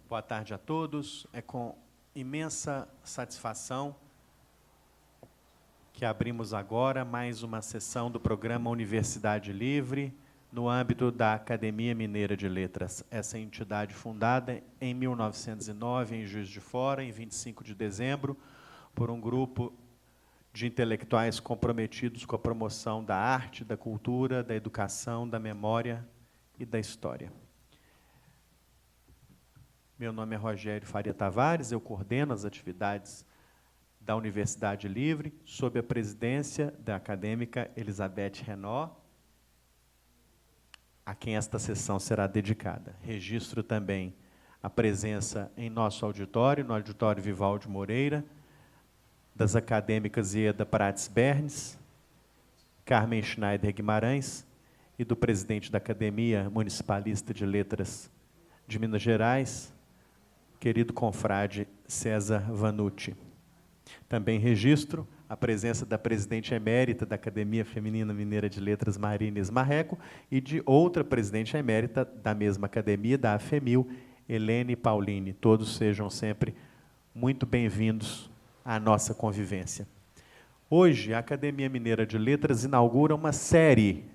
Boa tarde a todos. É com imensa satisfação que abrimos agora mais uma sessão do programa Universidade Livre, no âmbito da Academia Mineira de Letras. Essa entidade fundada em 1909, em Juiz de Fora, em 25 de dezembro, por um grupo de intelectuais comprometidos com a promoção da arte, da cultura, da educação, da memória e da história. Meu nome é Rogério Faria Tavares, eu coordeno as atividades da Universidade Livre, sob a presidência da acadêmica Elizabeth Renaud, a quem esta sessão será dedicada. Registro também a presença em nosso auditório, no auditório Vivaldi Moreira, das acadêmicas Ieda Prates Bernes, Carmen Schneider Guimarães e do presidente da Academia Municipalista de Letras de Minas Gerais, querido confrade César Vanucci. Também registro a presença da presidente emérita da Academia Feminina Mineira de Letras, Maria Inês Marreco, e de outra presidente emérita da mesma academia, da AFEMIL, Helene Pauline. Todos sejam sempre muito bem-vindos à nossa convivência. Hoje, a Academia Mineira de Letras inaugura uma série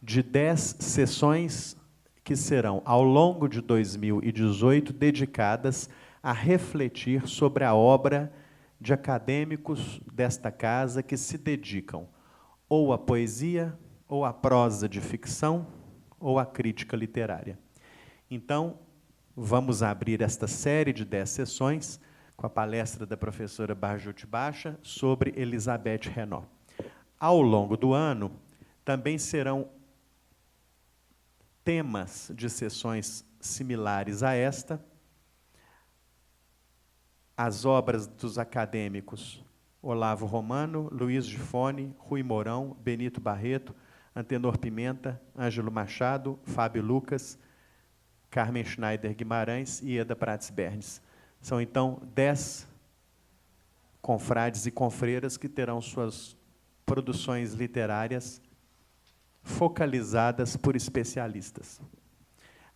de 10 sessões que serão, ao longo de 2018, dedicadas a refletir sobre a obra de acadêmicos desta casa que se dedicam ou à poesia, ou à prosa de ficção, ou à crítica literária. Então, vamos abrir esta série de 10 sessões com a palestra da professora Barjute Bacha sobre Elizabeth Renaud. Ao longo do ano, também serão temas de sessões similares a esta, as obras dos acadêmicos Olavo Romano, Luiz Gifone, Rui Mourão, Benito Barreto, Antenor Pimenta, Ângelo Machado, Fábio Lucas, Carmen Schneider Guimarães e Ieda Prates Bernes. São, então, 10 confrades e confreiras que terão suas produções literárias focalizadas por especialistas.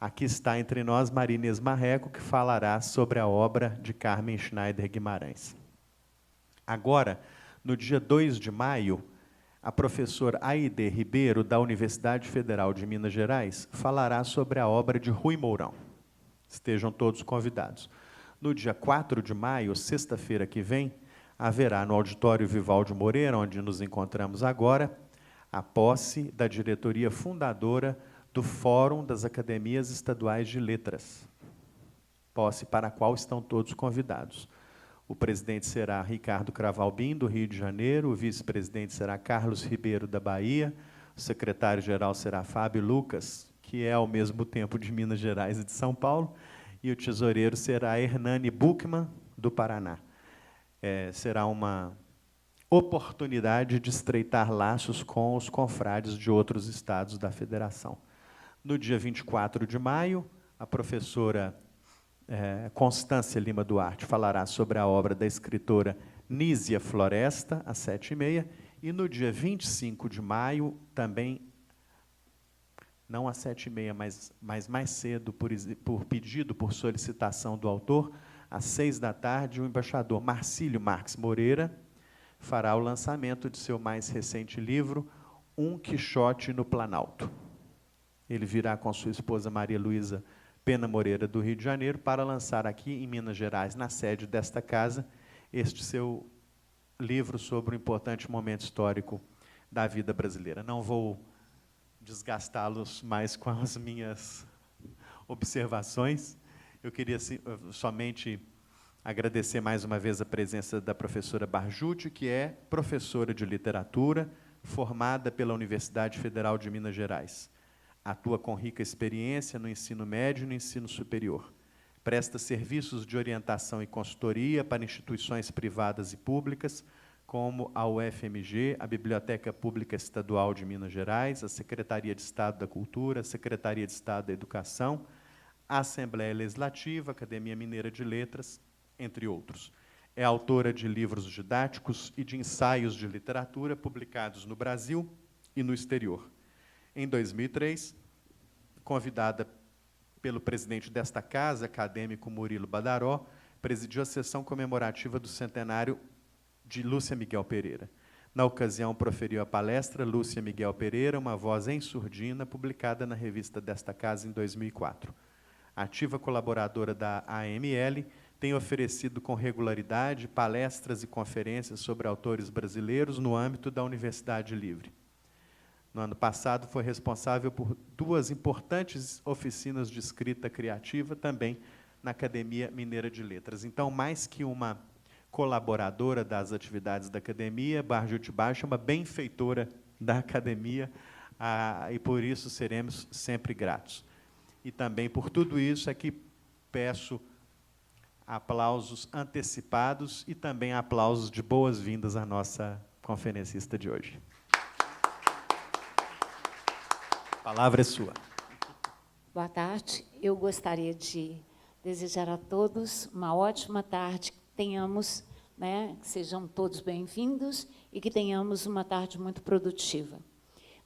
Aqui está entre nós Maria Inês Marreco, que falará sobre a obra de Carmen Schneider Guimarães. Agora, no dia 2 de maio, a professora Aide Ribeiro, da Universidade Federal de Minas Gerais, falará sobre a obra de Rui Mourão. Estejam todos convidados. No dia 4 de maio, sexta-feira que vem, haverá no auditório Vivaldi Moreira, onde nos encontramos agora, a posse da diretoria fundadora do Fórum das Academias Estaduais de Letras, posse para a qual estão todos convidados. O presidente será Ricardo Cravalbim, do Rio de Janeiro, o vice-presidente será Carlos Ribeiro, da Bahia, o secretário-geral será Fábio Lucas, que é ao mesmo tempo de Minas Gerais e de São Paulo, e o tesoureiro será Hernani Buchmann, do Paraná. Será uma oportunidade de estreitar laços com os confrades de outros estados da federação. No dia 24 de maio, a professora Constância Lima Duarte falará sobre a obra da escritora Nísia Floresta, às 7h30, e no dia 25 de maio, também, não às 7h30, mas mais cedo, por pedido, por solicitação do autor, às 6h, o embaixador Marcílio Marques Moreira fará o lançamento de seu mais recente livro, Um Quixote no Planalto. Ele virá com sua esposa Maria Luísa Pena Moreira, do Rio de Janeiro, para lançar aqui em Minas Gerais, na sede desta casa, este seu livro sobre o importante momento histórico da vida brasileira. Não vou desgastá-los mais com as minhas observações. Eu queria somente agradecer mais uma vez a presença da professora Barjute, que é professora de literatura, formada pela Universidade Federal de Minas Gerais. Atua com rica experiência no ensino médio e no ensino superior. Presta serviços de orientação e consultoria para instituições privadas e públicas, como a UFMG, a Biblioteca Pública Estadual de Minas Gerais, a Secretaria de Estado da Cultura, a Secretaria de Estado da Educação, a Assembleia Legislativa, a Academia Mineira de Letras, entre outros. É autora de livros didáticos e de ensaios de literatura publicados no Brasil e no exterior. Em 2003, convidada pelo presidente desta casa, acadêmico Murilo Badaró, presidiu a sessão comemorativa do centenário de Lúcia Miguel Pereira. Na ocasião, proferiu a palestra Lúcia Miguel Pereira, uma voz em surdina, publicada na revista desta casa em 2004. Ativa colaboradora da AML, tem oferecido com regularidade palestras e conferências sobre autores brasileiros no âmbito da Universidade Livre. No ano passado, foi responsável por 2 importantes oficinas de escrita criativa, também na Academia Mineira de Letras. Então, mais que uma colaboradora das atividades da academia, Barra de Baixo é uma benfeitora da academia, e por isso seremos sempre gratos. E também por tudo isso é que peço aplausos antecipados e também aplausos de boas-vindas à nossa conferencista de hoje. A palavra é sua. Boa tarde. Eu gostaria de desejar a todos uma ótima tarde, que tenhamos, que sejam todos bem-vindos e que tenhamos uma tarde muito produtiva.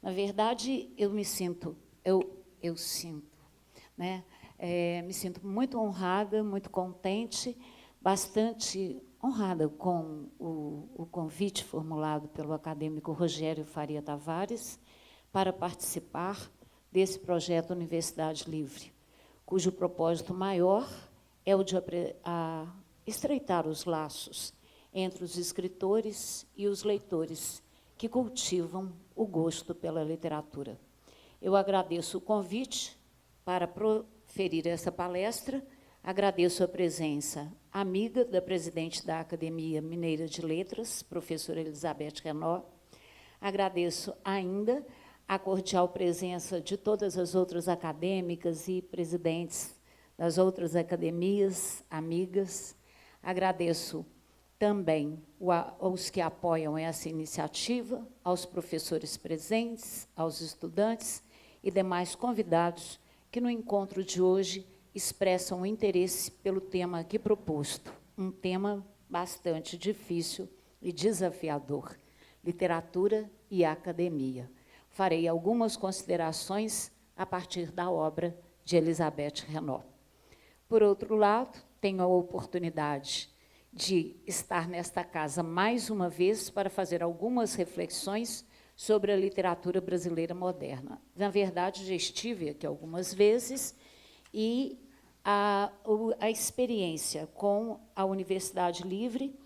Na verdade, me sinto muito honrada, muito contente, bastante honrada com o convite formulado pelo acadêmico Rogério Faria Tavares para participar desse projeto Universidade Livre, cujo propósito maior é o de estreitar os laços entre os escritores e os leitores que cultivam o gosto pela literatura. Eu agradeço o convite para proferir essa palestra, agradeço a presença amiga da presidente da Academia Mineira de Letras, professora Elizabeth Renaud, agradeço ainda a cordial presença de todas as outras acadêmicas e presidentes das outras academias, amigas. Agradeço também aos que apoiam essa iniciativa, aos professores presentes, aos estudantes e demais convidados que, no encontro de hoje, expressam o interesse pelo tema aqui proposto, um tema bastante difícil e desafiador, literatura e academia. Farei algumas considerações a partir da obra de Elizabeth Renaud. Por outro lado, tenho a oportunidade de estar nesta casa mais uma vez para fazer algumas reflexões sobre a literatura brasileira moderna. Na verdade, já estive aqui algumas vezes e a experiência com a Universidade Livre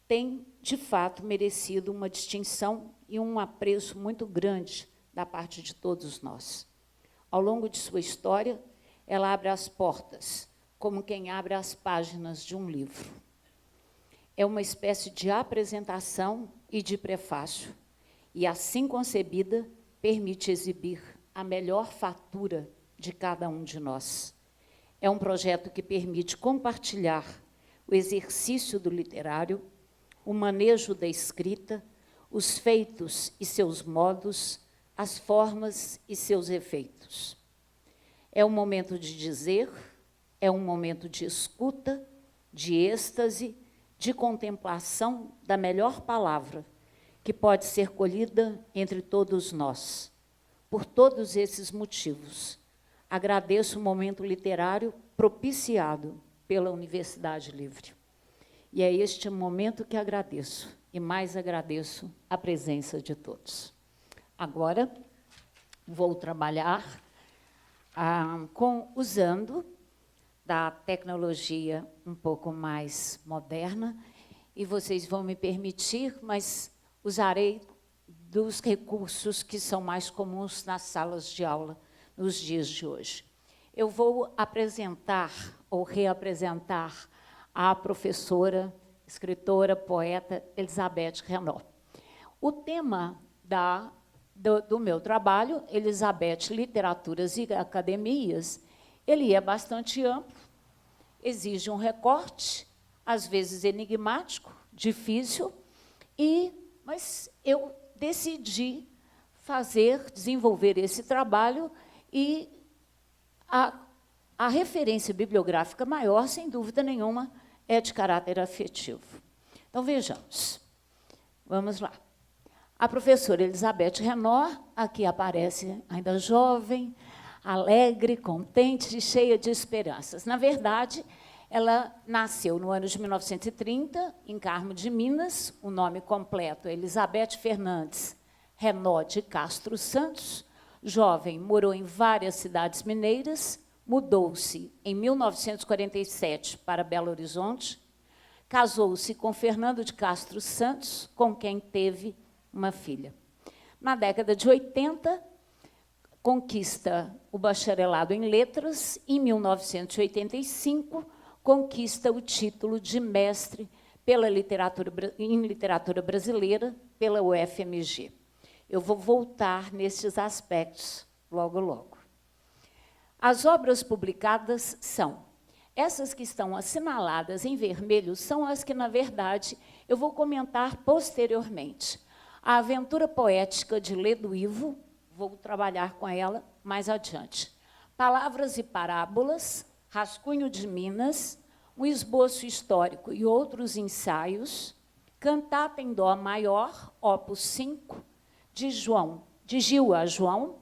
tem, de fato, merecido uma distinção e um apreço muito grande da parte de todos nós. Ao longo de sua história, ela abre as portas, como quem abre as páginas de um livro. É uma espécie de apresentação e de prefácio, e, assim concebida, permite exibir a melhor fatura de cada um de nós. É um projeto que permite compartilhar o exercício do literário, o manejo da escrita, os feitos e seus modos, as formas e seus efeitos. É um momento de dizer, é um momento de escuta, de êxtase, de contemplação da melhor palavra, que pode ser colhida entre todos nós. Por todos esses motivos, agradeço o momento literário propiciado pela Universidade Livre. E é este momento que agradeço, e mais agradeço a presença de todos. Agora, vou trabalhar usando da tecnologia um pouco mais moderna, e vocês vão me permitir, mas usarei dos recursos que são mais comuns nas salas de aula nos dias de hoje. Eu vou apresentar ou reapresentar a professora, escritora, poeta Elizabeth Renaud. O tema do meu trabalho, Elizabeth, Literaturas e Academias, ele é bastante amplo, exige um recorte, às vezes enigmático, difícil, mas eu decidi desenvolver esse trabalho e a referência bibliográfica maior, sem dúvida nenhuma, é de caráter afetivo. Então, vejamos. Vamos lá. A professora Elizabeth Renaud, aqui aparece ainda jovem, alegre, contente e cheia de esperanças. Na verdade, ela nasceu no ano de 1930, em Carmo de Minas. O nome completo é Elizabeth Fernandes Renó de Castro Santos. Jovem, morou em várias cidades mineiras, mudou-se em 1947 para Belo Horizonte, casou-se com Fernando de Castro Santos, com quem teve uma filha. Na década de 80, conquista o bacharelado em letras. Em 1985, conquista o título de mestre em literatura brasileira pela UFMG. Eu vou voltar nesses aspectos logo, logo. As obras publicadas são essas que estão assinaladas em vermelho, são as que, na verdade, eu vou comentar posteriormente. A Aventura Poética de Ledo Ivo, vou trabalhar com ela mais adiante. Palavras e Parábolas, Rascunho de Minas, um esboço histórico e outros ensaios, Cantata em Dó maior, opus 5, de Gil a João,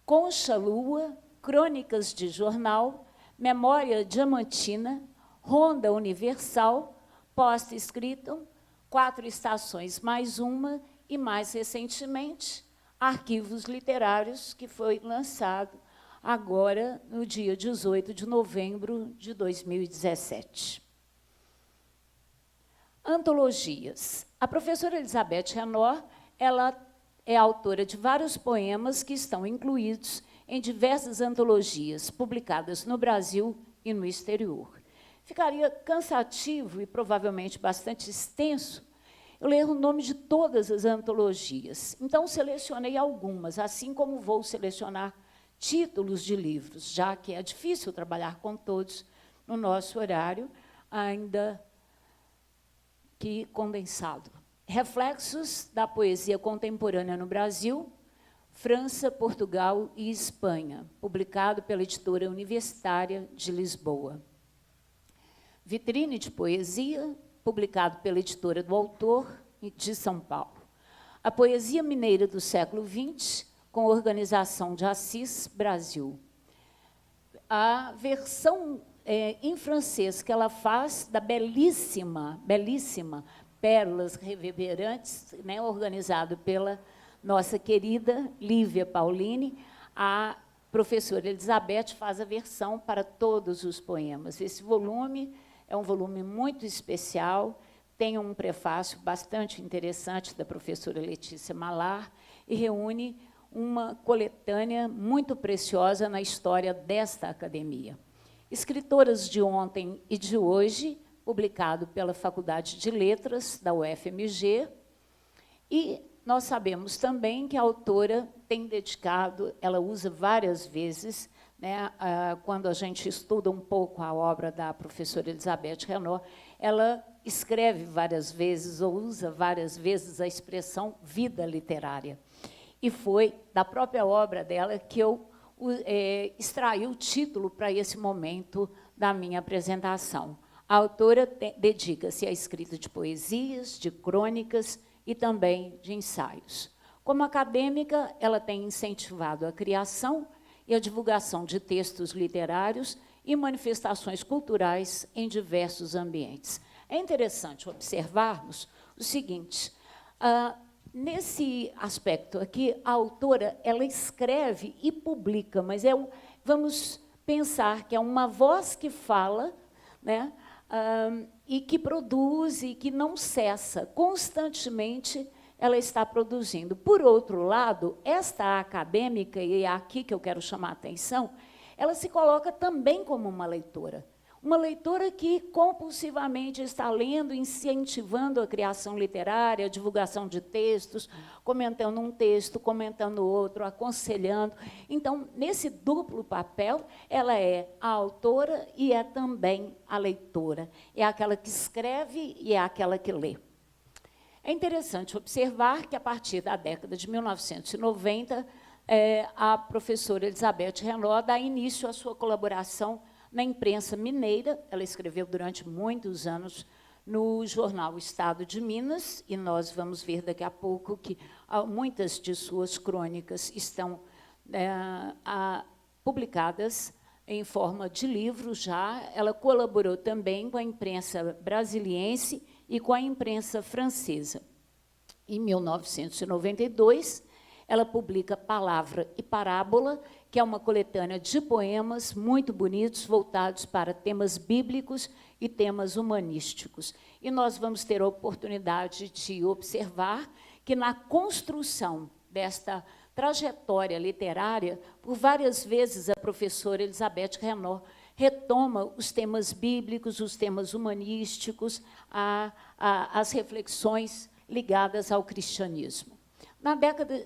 Concha Lua, Crônicas de Jornal, Memória Diamantina, Ronda Universal, Post-Scriptum, 4 estações mais uma, e, mais recentemente, Arquivos Literários, que foi lançado agora no dia 18 de novembro de 2017. Antologias. A professora Elizabeth Renó, ela é autora de vários poemas que estão incluídos em diversas antologias publicadas no Brasil e no exterior. Ficaria cansativo e provavelmente bastante extenso eu ler o nome de todas as antologias. Então, selecionei algumas, assim como vou selecionar títulos de livros, já que é difícil trabalhar com todos no nosso horário, ainda que condensado. Reflexos da poesia contemporânea no Brasil, França, Portugal e Espanha, publicado pela editora Universitária de Lisboa. Vitrine de Poesia, publicado pela editora do Autor, de São Paulo. A Poesia Mineira do século XX, com organização de Assis, Brasil. A versão em francês que ela faz da belíssima Pérolas Reverberantes, né, organizado pela nossa querida Lívia Pauline, a professora Elizabeth faz a versão para todos os poemas. Esse volume é um volume muito especial, tem um prefácio bastante interessante da professora Letícia Malar e reúne uma coletânea muito preciosa na história desta academia. Escritoras de Ontem e de Hoje, publicado pela Faculdade de Letras da UFMG, e nós sabemos também que a autora tem dedicado, ela usa várias vezes, né, quando a gente estuda um pouco a obra da professora Elizabeth Renó, ela escreve várias vezes, ou usa várias vezes a expressão vida literária. E foi da própria obra dela que eu extraí o título para esse momento da minha apresentação. A autora dedica-se à escrita de poesias, de crônicas e também de ensaios. Como acadêmica, ela tem incentivado a criação e a divulgação de textos literários e manifestações culturais em diversos ambientes. É interessante observarmos o seguinte, nesse aspecto aqui, a autora ela escreve e publica, mas vamos pensar que é uma voz que fala, né, e que produz e que não cessa, constantemente ela está produzindo. Por outro lado, esta acadêmica, e é aqui que eu quero chamar a atenção, ela se coloca também como uma leitora que compulsivamente está lendo, incentivando a criação literária, a divulgação de textos, comentando um texto, comentando outro, aconselhando. Então, nesse duplo papel, ela é a autora e é também a leitora. É aquela que escreve e é aquela que lê. É interessante observar que, a partir da década de 1990, a professora Elizabeth Renó dá início à sua colaboração na imprensa mineira. Ela escreveu durante muitos anos no jornal Estado de Minas, e nós vamos ver daqui a pouco que muitas de suas crônicas estão publicadas em forma de livro já. Ela colaborou também com a imprensa brasiliense e com a imprensa francesa. Em 1992, ela publica Palavra e Parábola, que é uma coletânea de poemas muito bonitos, voltados para temas bíblicos e temas humanísticos. E nós vamos ter a oportunidade de observar que, na construção desta trajetória literária, por várias vezes a professora Elizabeth Renaud retoma os temas bíblicos, os temas humanísticos, as reflexões ligadas ao cristianismo.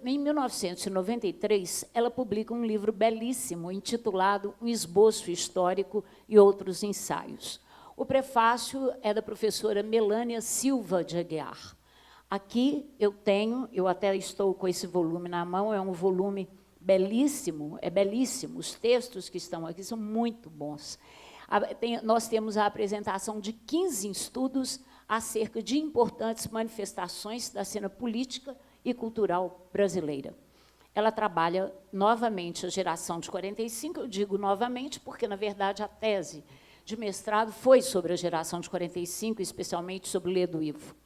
Em 1993, ela publica um livro belíssimo, intitulado Um Esboço Histórico e Outros Ensaios. O prefácio é da professora Melânia Silva de Aguiar. Aqui eu até estou com esse volume na mão, é um volume belíssimo, é belíssimo, os textos que estão aqui são muito bons. Nós temos a apresentação de 15 estudos acerca de importantes manifestações da cena política e cultural brasileira. Ela trabalha novamente a geração de 45, eu digo novamente porque, na verdade, a tese de mestrado foi sobre a geração de 45, especialmente sobre Ledo Ivo.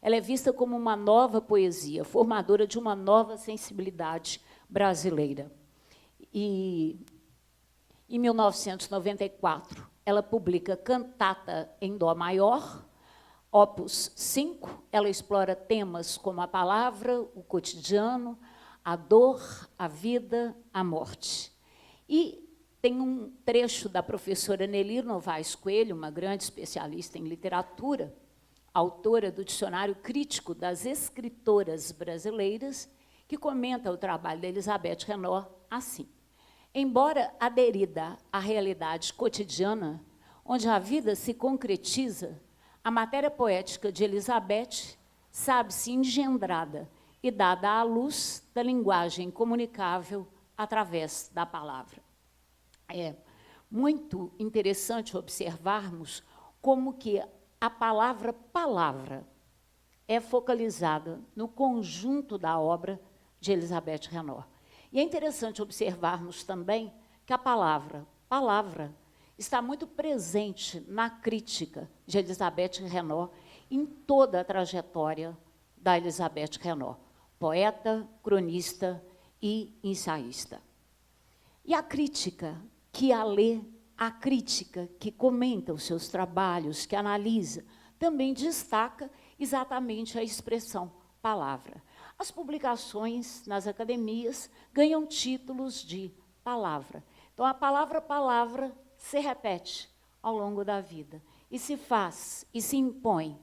Ela é vista como uma nova poesia, formadora de uma nova sensibilidade brasileira. E, em 1994, ela publica Cantata em Dó Maior, Opus 5. Ela explora temas como a palavra, o cotidiano, a dor, a vida, a morte. E tem um trecho da professora Nelly Novaes Coelho, uma grande especialista em literatura, autora do Dicionário Crítico das Escritoras Brasileiras, que comenta o trabalho da Elizabeth Renaud assim: embora aderida à realidade cotidiana, onde a vida se concretiza, a matéria poética de Elizabeth sabe-se engendrada e dada à luz da linguagem comunicável através da palavra. É muito interessante observarmos como que a palavra palavra é focalizada no conjunto da obra de Elizabeth Renaud. E é interessante observarmos também que a palavra está muito presente na crítica de Elizabeth Renaud em toda a trajetória da Elizabeth Renaud, poeta, cronista e ensaísta. E a crítica que a lê, a crítica que comenta os seus trabalhos, que analisa, também destaca exatamente a expressão palavra. As publicações nas academias ganham títulos de palavra. Então, a palavra se repete ao longo da vida e se faz e se impõe.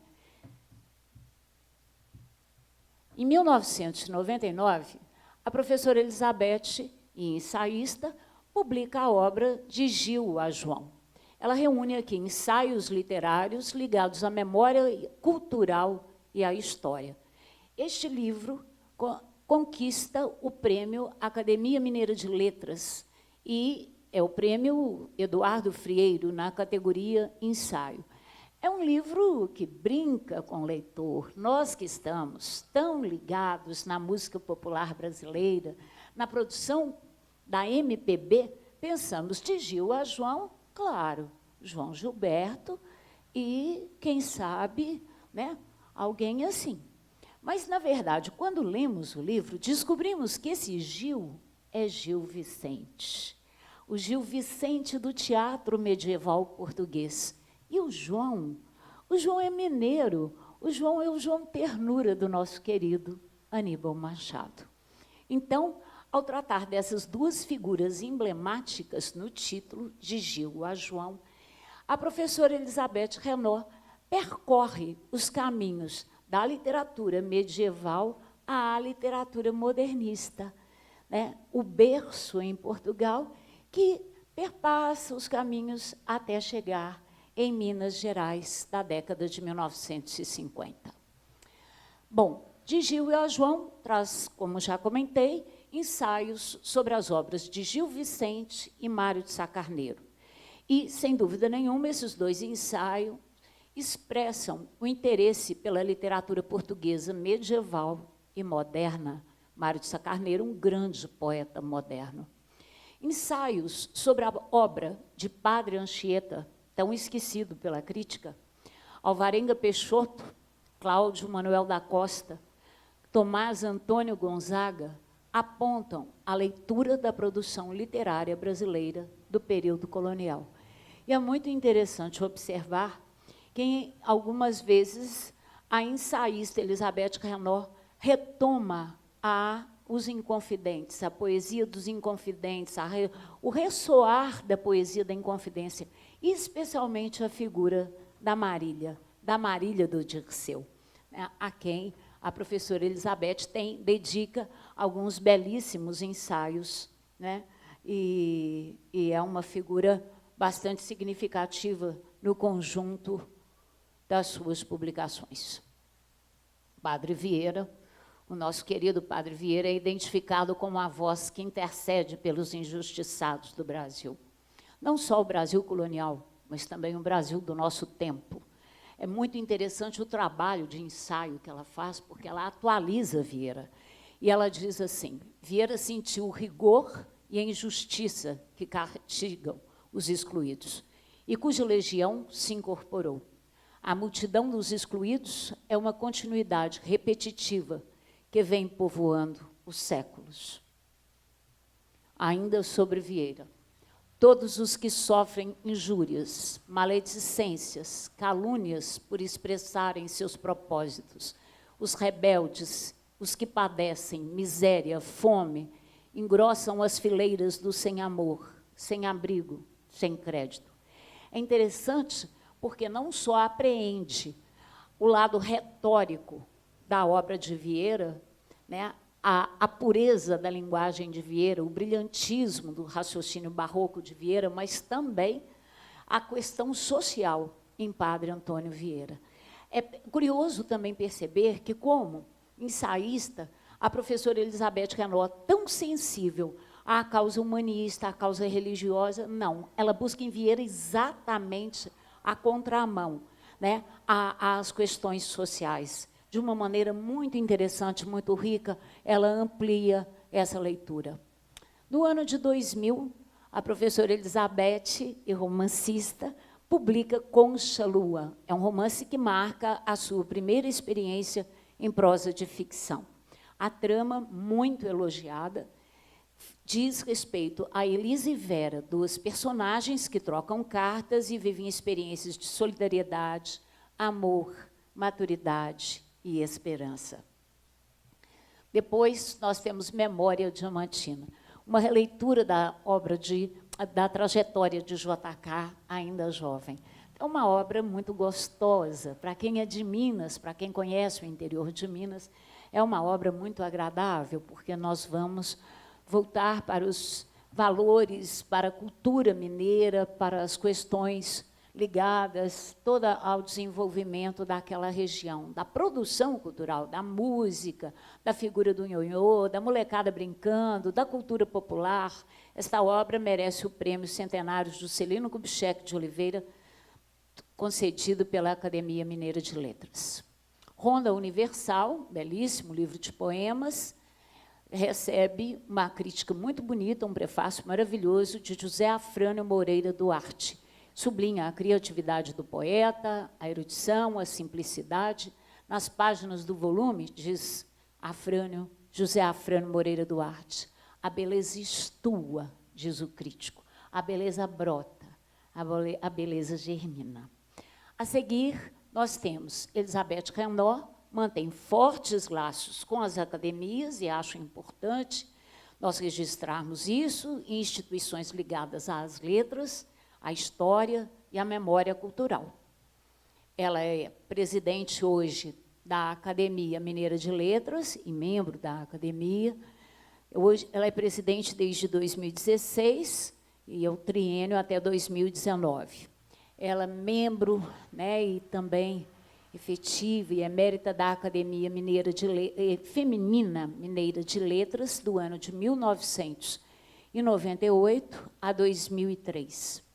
Em 1999, a professora Elizabeth, ensaísta, publica a obra de Gil a João. Ela reúne aqui ensaios literários ligados à memória cultural e à história. Este livro conquista o prêmio Academia Mineira de Letras e é o prêmio Eduardo Frieiro na categoria ensaio. É um livro que brinca com o leitor. Nós que estamos tão ligados na música popular brasileira, na produção da MPB, pensamos de Gil a João, claro, João Gilberto e, quem sabe, né, alguém assim. Mas, na verdade, quando lemos o livro, descobrimos que esse Gil é Gil Vicente. O Gil Vicente do teatro medieval português. E o João é mineiro, o João é o João Ternura do nosso querido Aníbal Machado. Então, ao tratar dessas duas figuras emblemáticas no título, de Gil a João, a professora Elizabeth Renaud percorre os caminhos da literatura medieval à literatura modernista, né? O berço em Portugal, que perpassa os caminhos até chegar em Minas Gerais, da década de 1950. Bom, de Gil a João traz, como já comentei, ensaios sobre as obras de Gil Vicente e Mário de Sá Carneiro. E, sem dúvida nenhuma, esses dois ensaios expressam o interesse pela literatura portuguesa medieval e moderna. Mário de Sá Carneiro, um grande poeta moderno. ensaios sobre a obra de Padre Anchieta, tão esquecido pela crítica, Alvarenga Peixoto, Cláudio Manuel da Costa, Tomás Antônio Gonzaga, apontam a leitura da produção literária brasileira do período colonial. E é muito interessante observar que, algumas vezes, a ensaísta Elizabeth Renaud retoma os Inconfidentes, a poesia dos Inconfidentes, o ressoar da poesia da Inconfidência, e especialmente a figura da Marília do Dirceu, né, a quem a professora Elizabeth dedica alguns belíssimos ensaios, né, e é uma figura bastante significativa no conjunto das suas publicações. Padre Vieira, o nosso querido Padre Vieira, é identificado como a voz que intercede pelos injustiçados do Brasil. Não só o Brasil colonial, mas também o Brasil do nosso tempo. É muito interessante o trabalho de ensaio que ela faz, porque ela atualiza Vieira. E ela diz assim: Vieira sentiu o rigor e a injustiça que castigam os excluídos, e cuja legião se incorporou. A multidão dos excluídos é uma continuidade repetitiva que vem povoando os séculos. Ainda sobre Vieira: todos os que sofrem injúrias, maledicências, calúnias por expressarem seus propósitos, os rebeldes, os que padecem miséria, fome, engrossam as fileiras do sem amor, sem abrigo, sem crédito. É interessante porque não só apreende o lado retórico da obra de Vieira, né, a pureza da linguagem de Vieira, o brilhantismo do raciocínio barroco de Vieira, mas também a questão social em Padre Antônio Vieira. É curioso também perceber que, como ensaísta, a professora Elizabeth Renaud, tão sensível à causa humanista, à causa religiosa, não. Ela busca em Vieira exatamente a contramão, né, às questões sociais. De uma maneira muito interessante, muito rica, ela amplia essa leitura. No ano de 2000, a professora Elizabeth, e romancista, publica Concha Lua. É um romance que marca a sua primeira experiência em prosa de ficção. A trama, muito elogiada, diz respeito a Elisa e Vera, duas personagens que trocam cartas e vivem experiências de solidariedade, amor, maturidade e esperança. Depois, nós temos Memória Diamantina, uma releitura da obra da trajetória de JK, ainda jovem. É uma obra muito gostosa, para quem é de Minas, para quem conhece o interior de Minas, é uma obra muito agradável, porque nós vamos voltar para os valores, para a cultura mineira, para as questões ligadas toda ao desenvolvimento daquela região, da produção cultural, da música, da figura do nhonhô, da molecada brincando, da cultura popular. Esta obra merece o prêmio centenário Juscelino Kubitschek de Oliveira, concedido pela Academia Mineira de Letras. Ronda Universal, belíssimo livro de poemas, recebe uma crítica muito bonita, um prefácio maravilhoso de José Afrânio Moreira Duarte. Sublinha a criatividade do poeta, a erudição, a simplicidade. Nas páginas do volume, diz José Afrânio Moreira Duarte, a beleza estua, diz o crítico, a beleza brota, a beleza germina. A seguir, nós temos Elizabeth Renaud, mantém fortes laços com as academias, e acho importante nós registrarmos isso em instituições ligadas às letras, à história e à memória cultural. Ela é presidente hoje da Academia Mineira de Letras e membro da academia. Hoje, ela é presidente desde 2016 e é o triênio até 2019. Ela é membro, né, e também efetiva e emérita da Academia Mineira Feminina Mineira de Letras do ano de 1998 a 2003.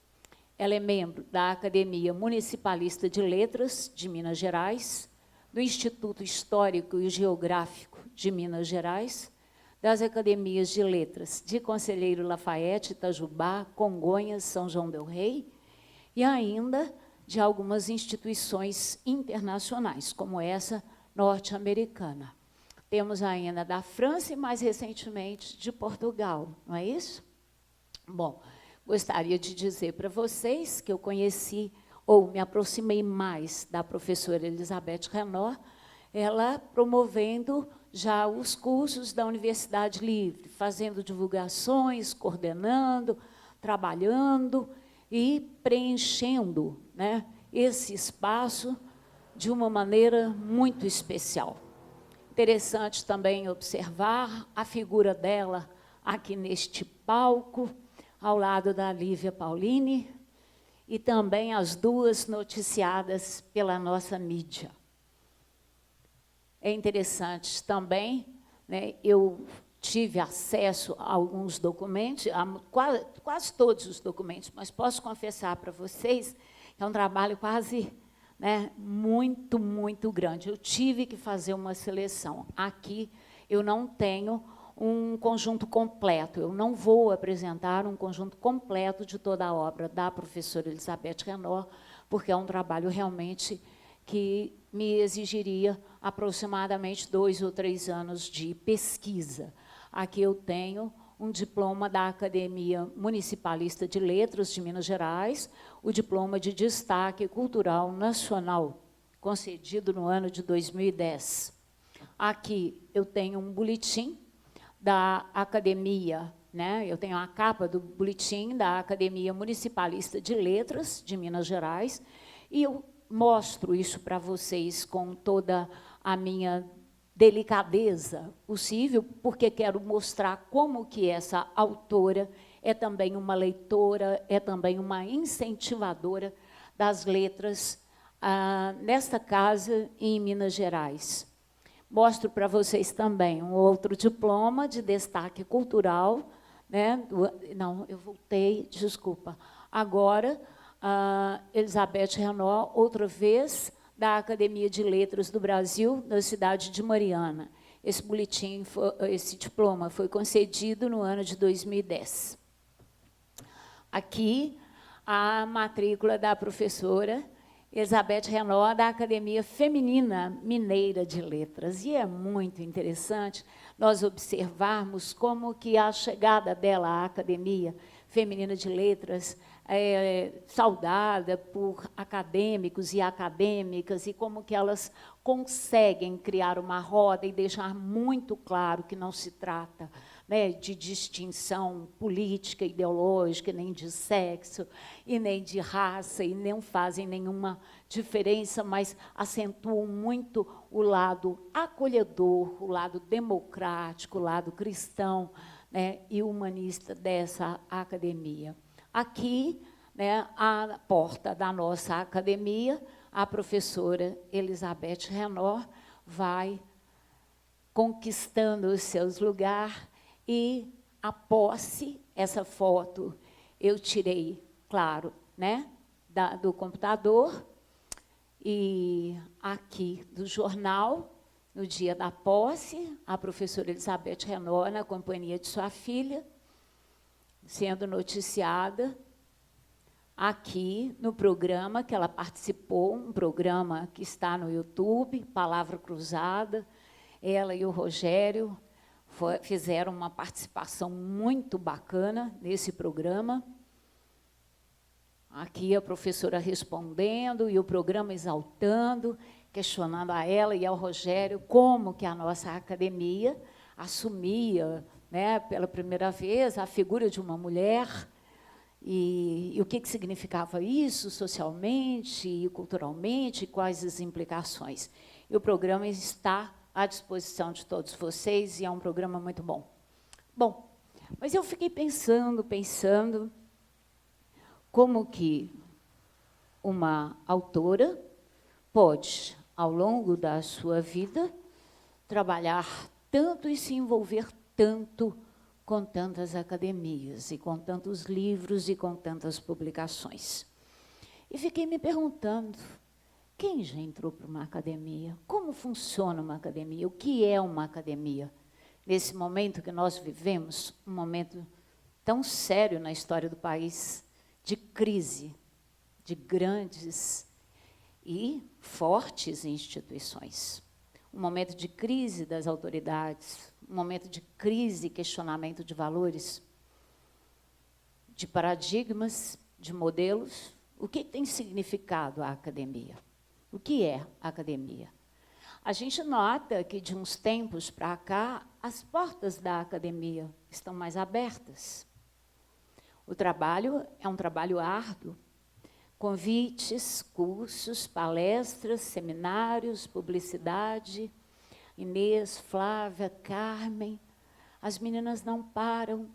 Ela é membro da Academia Municipalista de Letras de Minas Gerais, do Instituto Histórico e Geográfico de Minas Gerais, das academias de letras de Conselheiro Lafayette, Itajubá, Congonhas, São João del Rei, e ainda de algumas instituições internacionais, como essa norte-americana. Temos ainda da França e, mais recentemente, de Portugal, não é isso? Bom, gostaria de dizer para vocês que eu conheci, ou me aproximei mais da professora Elizabeth Renaud, ela promovendo já os cursos da Universidade Livre, fazendo divulgações, coordenando, trabalhando e preenchendo, né, esse espaço de uma maneira muito especial. Interessante também observar a figura dela aqui neste palco, ao lado da Lívia Pauline, e também as duas noticiadas pela nossa mídia. É interessante também, né, eu tive acesso a alguns documentos, a quase todos os documentos, mas posso confessar para vocês que é um trabalho quase, né, muito, muito grande. Eu tive que fazer uma seleção. Aqui eu não tenho um conjunto completo, eu não vou apresentar um conjunto completo de toda a obra da professora Elizabeth Renaud, porque é um trabalho realmente que me exigiria aproximadamente 2 ou 3 anos de pesquisa. Aqui eu tenho um diploma da Academia Municipalista de Letras de Minas Gerais, o diploma de Destaque Cultural Nacional, concedido no ano de 2010. Aqui eu tenho um boletim da Academia, né? Eu tenho a capa do boletim da Academia Municipalista de Letras de Minas Gerais, e eu mostro isso para vocês com toda a minha delicadeza possível, porque quero mostrar como que essa autora é também uma leitora, é também uma incentivadora das letras nesta casa em Minas Gerais. Mostro para vocês também um outro diploma de destaque cultural, né? Não, eu voltei, desculpa. Agora, Elizabeth Renaud, outra vez, da Academia de Letras do Brasil, na cidade de Mariana. Esse boletim, esse diploma foi concedido no ano de 2010. Aqui, a matrícula da professora Elizabeth Renaud, da Academia Feminina Mineira de Letras. E é muito interessante nós observarmos como que a chegada dela à Academia Feminina de Letras é saudada por acadêmicos e acadêmicas, e como que elas conseguem criar uma roda e deixar muito claro que não se trata, né, de distinção política, ideológica, nem de sexo, e nem de raça, e não fazem nenhuma diferença, mas acentuam muito o lado acolhedor, o lado democrático, o lado cristão, né, e humanista dessa academia. Aqui, né, à porta da nossa academia, a professora Elizabeth Renaud vai conquistando os seus lugares, e a posse, essa foto eu tirei, claro, né, do computador, e aqui do jornal, no dia da posse, a professora Elizabeth Renaud, na companhia de sua filha, sendo noticiada aqui no programa que ela participou, um programa que está no YouTube, Palavra Cruzada. Ela e o Rogério fizeram uma participação muito bacana nesse programa. Aqui a professora respondendo e o programa exaltando, questionando a ela e ao Rogério como que a nossa academia assumia, né, pela primeira vez, a figura de uma mulher, e o que significava isso socialmente e culturalmente, e quais as implicações. E o programa está à disposição de todos vocês, e é um programa muito bom. Bom, mas eu fiquei pensando, como que uma autora pode, ao longo da sua vida, trabalhar tanto e se envolver tanto com tantas academias, e com tantos livros, e com tantas publicações. E fiquei me perguntando, quem já entrou para uma academia? Como funciona uma academia? O que é uma academia? nesse momento que nós vivemos, um momento tão sério na história do país, de crise, de grandes e fortes instituições. Um momento de crise das autoridades, um momento de crise e questionamento de valores, de paradigmas, de modelos. O que tem significado a academia? O que é a academia? A gente nota que, de uns tempos para cá, as portas da academia estão mais abertas. O trabalho é um trabalho árduo. Convites, cursos, palestras, seminários, publicidade. Inês, Flávia, Carmen. As meninas não param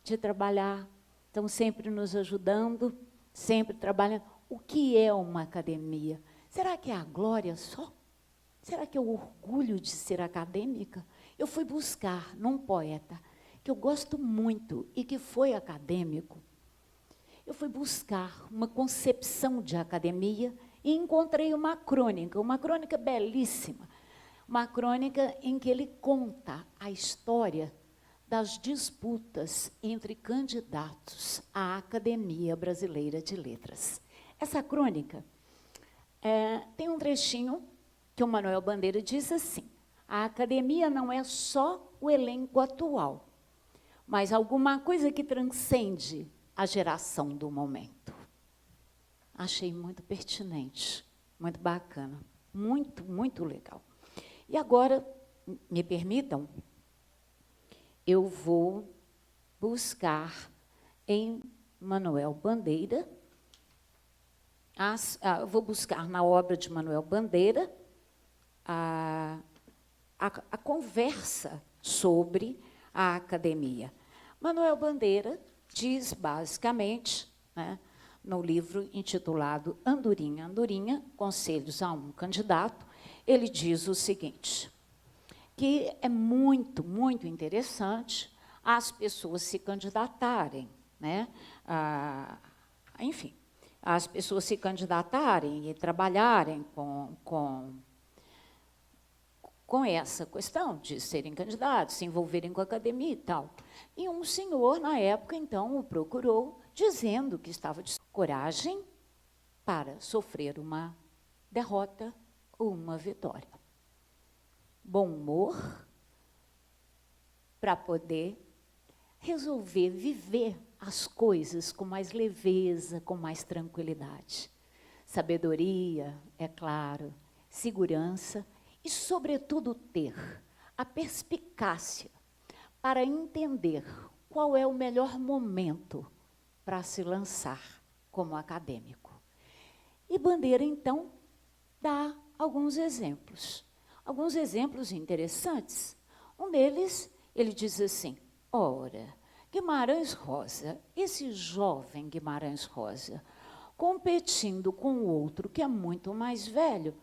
de trabalhar, estão sempre nos ajudando, sempre trabalhando. O que é uma academia? Será que é a glória só? Será que é o orgulho de ser acadêmica? Eu fui buscar num poeta que eu gosto muito e que foi acadêmico. Eu fui buscar uma concepção de academia e encontrei uma crônica belíssima, uma crônica em que ele conta a história das disputas entre candidatos à Academia Brasileira de Letras. Essa crônica tem um trechinho que o Manuel Bandeira diz assim: a academia não é só o elenco atual, mas alguma coisa que transcende a geração do momento. Achei muito pertinente, muito bacana, muito, muito legal. E agora, me permitam, eu vou buscar em Manuel Bandeira, eu vou buscar na obra de Manuel Bandeira a conversa sobre a academia. Manuel Bandeira diz, basicamente, né, no livro intitulado Andorinha, Andorinha, Conselhos a um Candidato, ele diz o seguinte, que é muito, muito interessante as pessoas se candidatarem, né? Enfim, as pessoas se candidatarem e trabalharem com essa questão de serem candidatos, se envolverem com a academia e tal. E um senhor, na época, então, o procurou, dizendo que estava de coragem para sofrer uma derrota ou uma vitória. Bom humor para poder resolver viver as coisas com mais leveza, com mais tranquilidade. Sabedoria, é claro, segurança e, sobretudo, ter a perspicácia para entender qual é o melhor momento para se lançar como acadêmico. E Bandeira, então, dá alguns exemplos interessantes. Um deles, ele diz assim, ora, Guimarães Rosa, esse jovem Guimarães Rosa, competindo com o outro que é muito mais velho,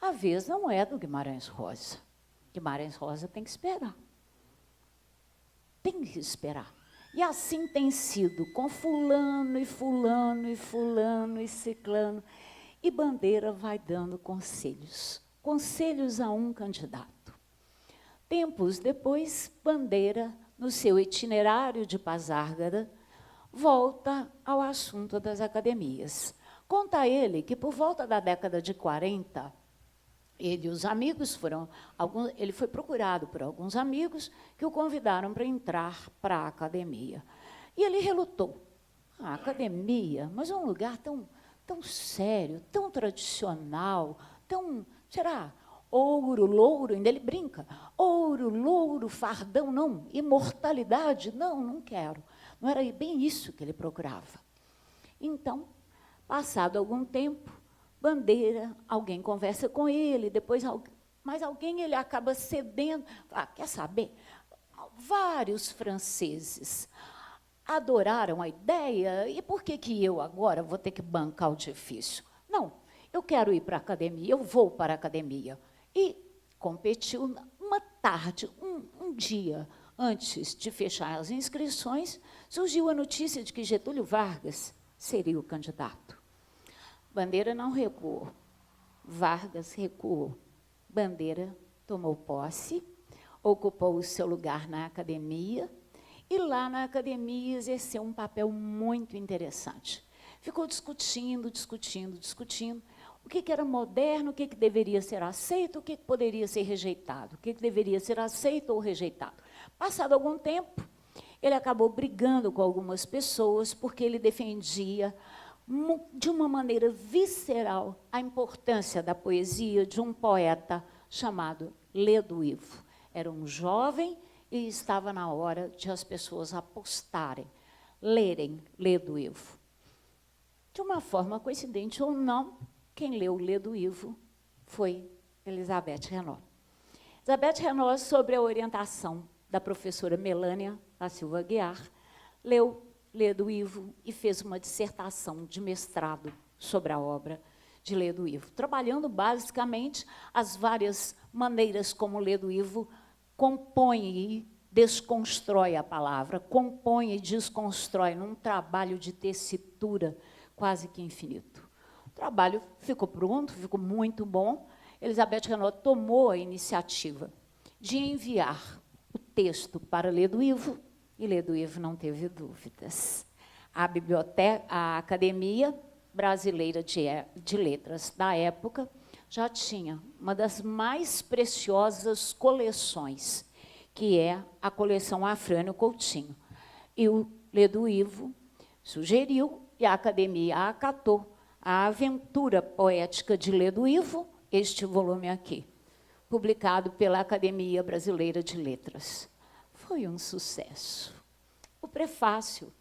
a vez não é do Guimarães Rosa. Guimarães Rosa tem que esperar. Tem que esperar. E assim tem sido com fulano e fulano e fulano e ciclano. E Bandeira vai dando conselhos a um candidato. Tempos depois, Bandeira, no seu itinerário de Pasárgada, volta ao assunto das academias. Conta ele que, por volta da década de 40, ele e os amigos ele foi procurado por alguns amigos que o convidaram para entrar para a academia. E ele relutou. A academia, mas é um lugar tão sério, tão tradicional, será? Ouro, louro, ainda ele brinca. Ouro, louro, fardão, não. Imortalidade, não quero. Não era bem isso que ele procurava. Então, passado algum tempo, Bandeira, alguém conversa com ele, depois mas alguém ele acaba cedendo. Quer saber? Vários franceses adoraram a ideia, e por que eu agora vou ter que bancar o difícil? Não, eu quero ir para a academia, eu vou para a academia. E competiu uma tarde, um dia antes de fechar as inscrições, surgiu a notícia de que Getúlio Vargas seria o candidato. Bandeira não recuou, Vargas recuou. Bandeira tomou posse, ocupou o seu lugar na academia, e lá na academia exerceu um papel muito interessante. Ficou discutindo o que era moderno, o que deveria ser aceito, o que poderia ser rejeitado, o que deveria ser aceito ou rejeitado. Passado algum tempo, ele acabou brigando com algumas pessoas, porque ele defendia, de uma maneira visceral, a importância da poesia de um poeta chamado Ledo Ivo. Era um jovem e estava na hora de as pessoas apostarem, lerem Ledo Ivo. De uma forma coincidente ou não, quem leu Ledo Ivo foi Elizabeth Renault. Elizabeth Renault, sob a orientação da professora Melânia da Silva Aguiar, leu Ledo Ivo e fez uma dissertação de mestrado sobre a obra de Ledo Ivo, trabalhando basicamente as várias maneiras como Ledo Ivo compõe e desconstrói a palavra, compõe e desconstrói num trabalho de tessitura quase que infinito. O trabalho ficou pronto, ficou muito bom. Elizabeth Renault tomou a iniciativa de enviar o texto para Ledo Ivo, e Ledo Ivo não teve dúvidas. A Academia Brasileira de Letras da época já tinha uma das mais preciosas coleções, que é a coleção Afrânio Coutinho. E o Ledo Ivo sugeriu, e a Academia acatou, a Aventura Poética de Ledo Ivo, este volume aqui, publicado pela Academia Brasileira de Letras. Foi um sucesso. O prefácio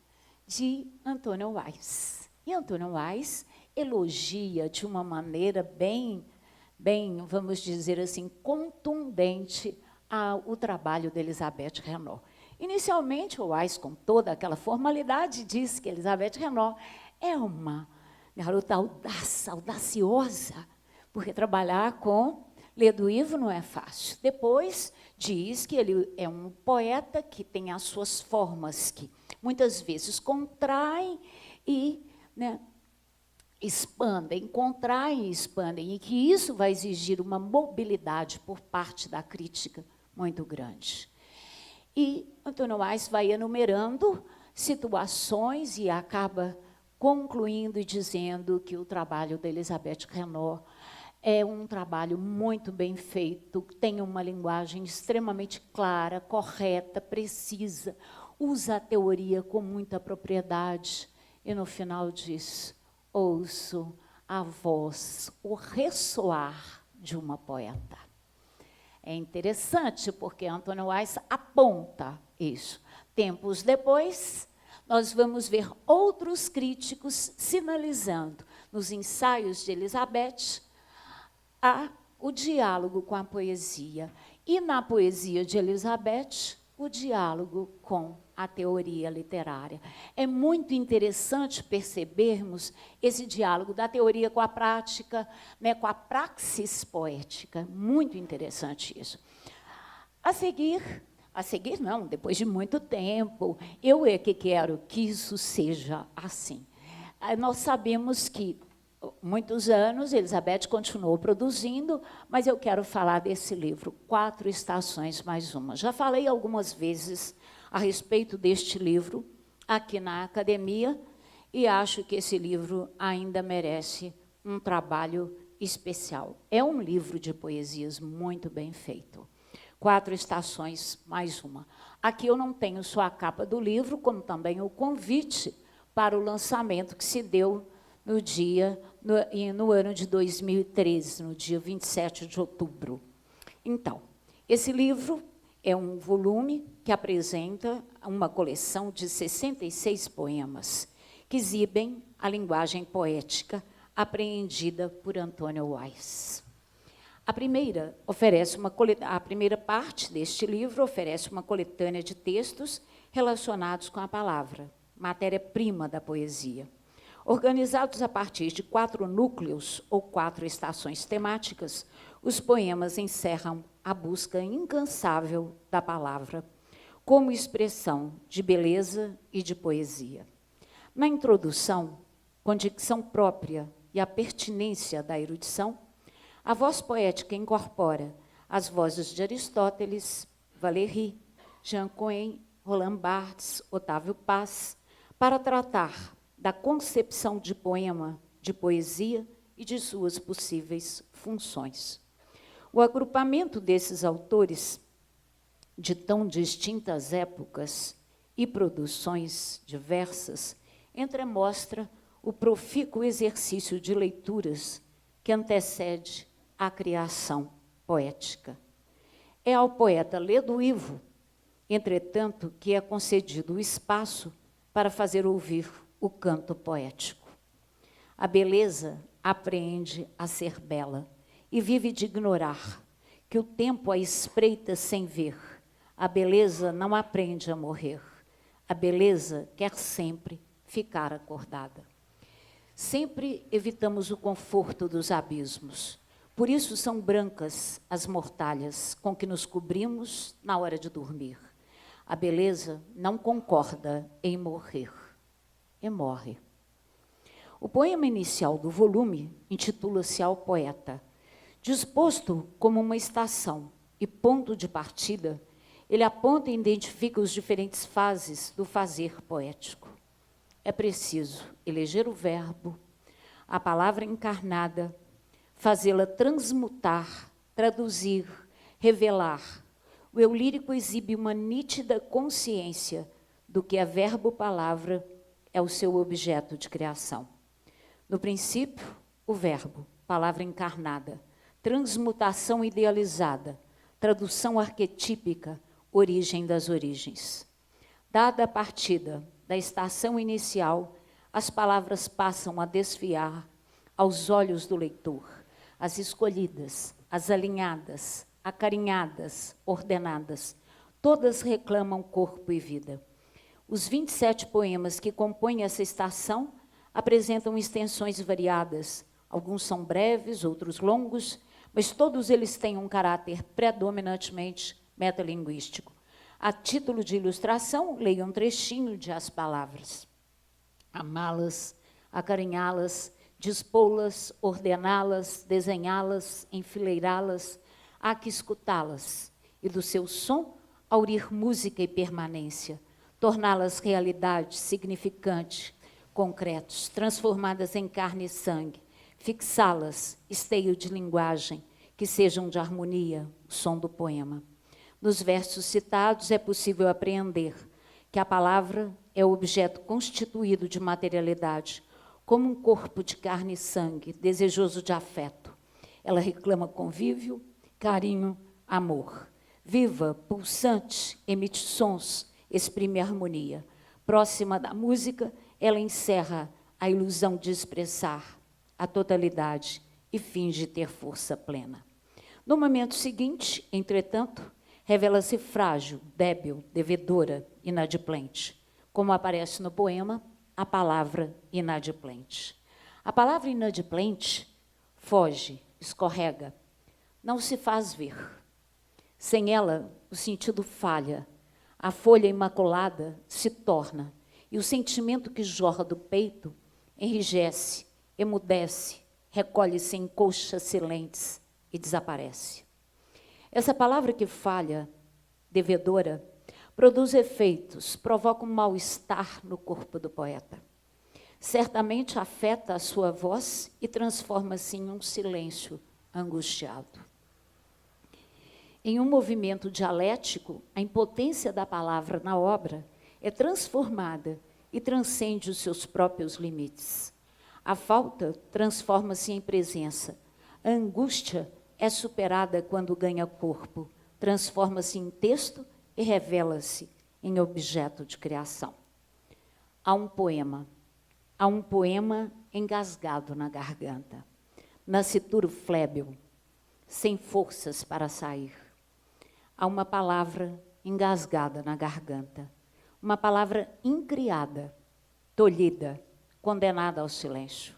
de Antônio Weiss. E Antônio Weiss elogia de uma maneira bem, vamos dizer assim, contundente o trabalho de Elizabeth Renault. Inicialmente, o Weiss, com toda aquela formalidade, disse que Elizabeth Renault é uma garota audaciosa, porque trabalhar com Ledo Ivo não é fácil. Depois, diz que ele é um poeta que tem as suas formas que muitas vezes contraem e expandem, contraem e expandem, e que isso vai exigir uma mobilidade por parte da crítica muito grande. E Antônio Weiss vai enumerando situações e acaba concluindo e dizendo que o trabalho da Elizabeth Renault é um trabalho muito bem feito, tem uma linguagem extremamente clara, correta, precisa, usa a teoria com muita propriedade. E, no final diz, ouço a voz, o ressoar de uma poeta. É interessante, porque Antônio Weiss aponta isso. Tempos depois, nós vamos ver outros críticos sinalizando, nos ensaios de Elizabeth, o diálogo com a poesia. E, na poesia de Elizabeth, o diálogo com a teoria literária. É muito interessante percebermos esse diálogo da teoria com a prática, com a praxis poética. Muito interessante isso. A seguir não, depois de muito tempo, eu é que quero que isso seja assim. Nós sabemos que, muitos anos, Elizabeth continuou produzindo, mas eu quero falar desse livro, 4 Estações mais Uma. Já falei algumas vezes a respeito deste livro aqui na academia, e acho que esse livro ainda merece um trabalho especial. É um livro de poesias muito bem feito. 4 Estações mais Uma. Aqui eu não tenho só a capa do livro, como também o convite para o lançamento que se deu no ano de 2013, no dia 27 de outubro. Então, esse livro é um volume que apresenta uma coleção de 66 poemas, que exibem a linguagem poética apreendida por Antônio Weiss. A primeira parte deste livro oferece uma coletânea de textos relacionados com a palavra, matéria-prima da poesia. Organizados a partir de 4 núcleos ou 4 estações temáticas, os poemas encerram a busca incansável da palavra, como expressão de beleza e de poesia. Na introdução, com dicção própria e a pertinência da erudição, a voz poética incorpora as vozes de Aristóteles, Valéry, Jean Cohen, Roland Barthes, Otávio Paz, para tratar da concepção de poema, de poesia e de suas possíveis funções. O agrupamento desses autores de tão distintas épocas e produções diversas entremostra o profícuo exercício de leituras que antecede a criação poética. É ao poeta Ledo-Ivo, entretanto, que é concedido o espaço para fazer ouvir o canto poético. A beleza aprende a ser bela e vive de ignorar que o tempo a espreita sem ver. A beleza não aprende a morrer. A beleza quer sempre ficar acordada. Sempre evitamos o conforto dos abismos. Por isso são brancas as mortalhas com que nos cobrimos na hora de dormir. A beleza não concorda em morrer, e morre. O poema inicial do volume intitula-se Ao Poeta. Disposto como uma estação e ponto de partida, ele aponta e identifica as diferentes fases do fazer poético. É preciso eleger o verbo, a palavra encarnada, fazê-la transmutar, traduzir, revelar. O eu lírico exibe uma nítida consciência do que a verbo-palavra é o seu objeto de criação. No princípio, o verbo, palavra encarnada, transmutação idealizada, tradução arquetípica, origem das origens. Dada a partida da estação inicial, as palavras passam a desfiar aos olhos do leitor, as escolhidas, as alinhadas, acarinhadas, ordenadas, todas reclamam corpo e vida. Os 27 poemas que compõem essa estação apresentam extensões variadas. Alguns são breves, outros longos, mas todos eles têm um caráter predominantemente metalinguístico. A título de ilustração, leia um trechinho de As Palavras. Amá-las, acarinhá-las, dispô-las, ordená-las, desenhá-las, enfileirá-las, há que escutá-las, e do seu som aurir música e permanência, torná-las realidade, significante, concretos, transformadas em carne e sangue, fixá-las, esteio de linguagem, que sejam de harmonia, o som do poema. Nos versos citados é possível apreender que a palavra é o objeto constituído de materialidade, como um corpo de carne e sangue, desejoso de afeto. Ela reclama convívio, carinho, amor. Viva, pulsante, emite sons, exprime harmonia. Próxima da música, ela encerra a ilusão de expressar a totalidade e finge ter força plena. No momento seguinte, entretanto, revela-se frágil, débil, devedora, inadimplente. Como aparece no poema, a palavra inadimplente. A palavra inadimplente foge, escorrega, não se faz ver. Sem ela, o sentido falha, a folha imaculada se torna, e o sentimento que jorra do peito enrijece, emudece, recolhe-se em colchas silentes e desaparece. Essa palavra que falha, devedora, produz efeitos, provoca um mal-estar no corpo do poeta. Certamente afeta a sua voz e transforma-se em um silêncio angustiado. Em um movimento dialético, a impotência da palavra na obra é transformada e transcende os seus próprios limites. A falta transforma-se em presença. A angústia é superada quando ganha corpo, transforma-se em texto e revela-se em objeto de criação. Há um poema engasgado na garganta, nascituro flébil, sem forças para sair. Há uma palavra engasgada na garganta, uma palavra incriada, tolhida, condenada ao silêncio.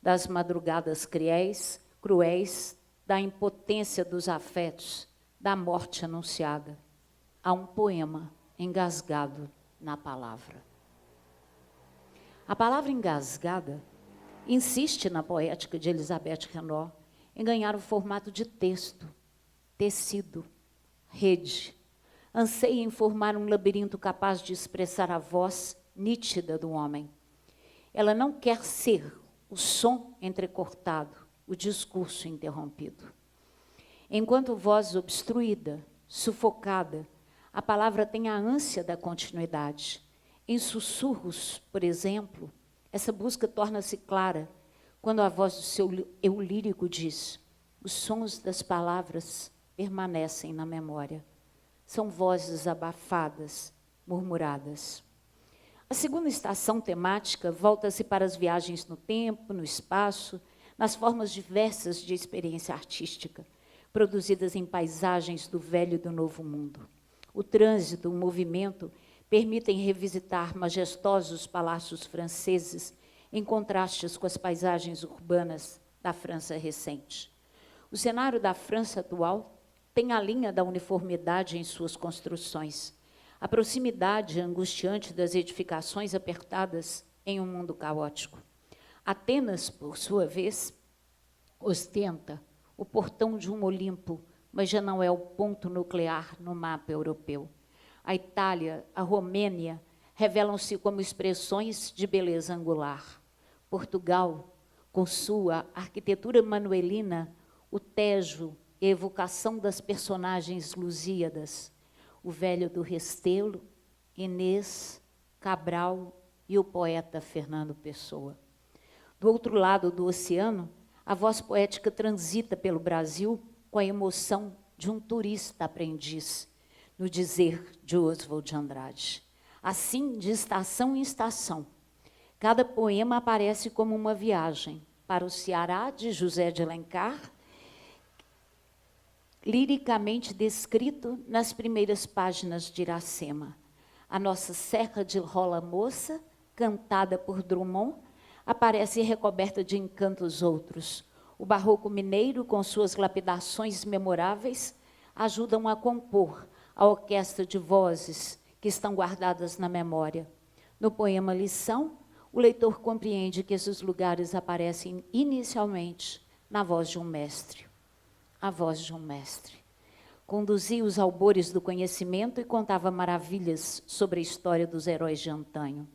Das madrugadas cruéis, da impotência dos afetos, da morte anunciada. Há um poema engasgado na palavra. A palavra engasgada insiste na poética de Elisabeth Renaud em ganhar o formato de texto, tecido, rede, anseia em formar um labirinto capaz de expressar a voz nítida do homem. Ela não quer ser o som entrecortado, o discurso interrompido. Enquanto voz obstruída, sufocada, a palavra tem a ânsia da continuidade. Em sussurros, por exemplo, essa busca torna-se clara quando a voz do seu eu lírico diz: os sons das palavras permanecem na memória. São vozes abafadas, murmuradas. A segunda estação temática volta-se para as viagens no tempo, no espaço, nas formas diversas de experiência artística, produzidas em paisagens do velho e do novo mundo. O trânsito, o movimento, permitem revisitar majestosos palácios franceses em contrastes com as paisagens urbanas da França recente. O cenário da França atual tem a linha da uniformidade em suas construções, a proximidade angustiante das edificações apertadas em um mundo caótico. Atenas, por sua vez, ostenta o portão de um Olimpo, mas já não é o ponto nuclear no mapa europeu. A Itália, a Romênia, revelam-se como expressões de beleza angular. Portugal, com sua arquitetura manuelina, o Tejo, a evocação das personagens lusíadas, o velho do Restelo, Inês, Cabral e o poeta Fernando Pessoa. Do outro lado do oceano, a voz poética transita pelo Brasil com a emoção de um turista aprendiz, no dizer de Oswald de Andrade. Assim, de estação em estação, cada poema aparece como uma viagem para o Ceará, de José de Alencar, liricamente descrito nas primeiras páginas de Iracema. A nossa Serra de Rola Moça, cantada por Drummond, aparece recoberta de encantos outros. O barroco mineiro, com suas lapidações memoráveis, ajudam a compor a orquestra de vozes que estão guardadas na memória. No poema Lição, o leitor compreende que esses lugares aparecem inicialmente na voz de um mestre. A voz de um mestre. Conduzia os albores do conhecimento e contava maravilhas sobre a história dos heróis de antanho.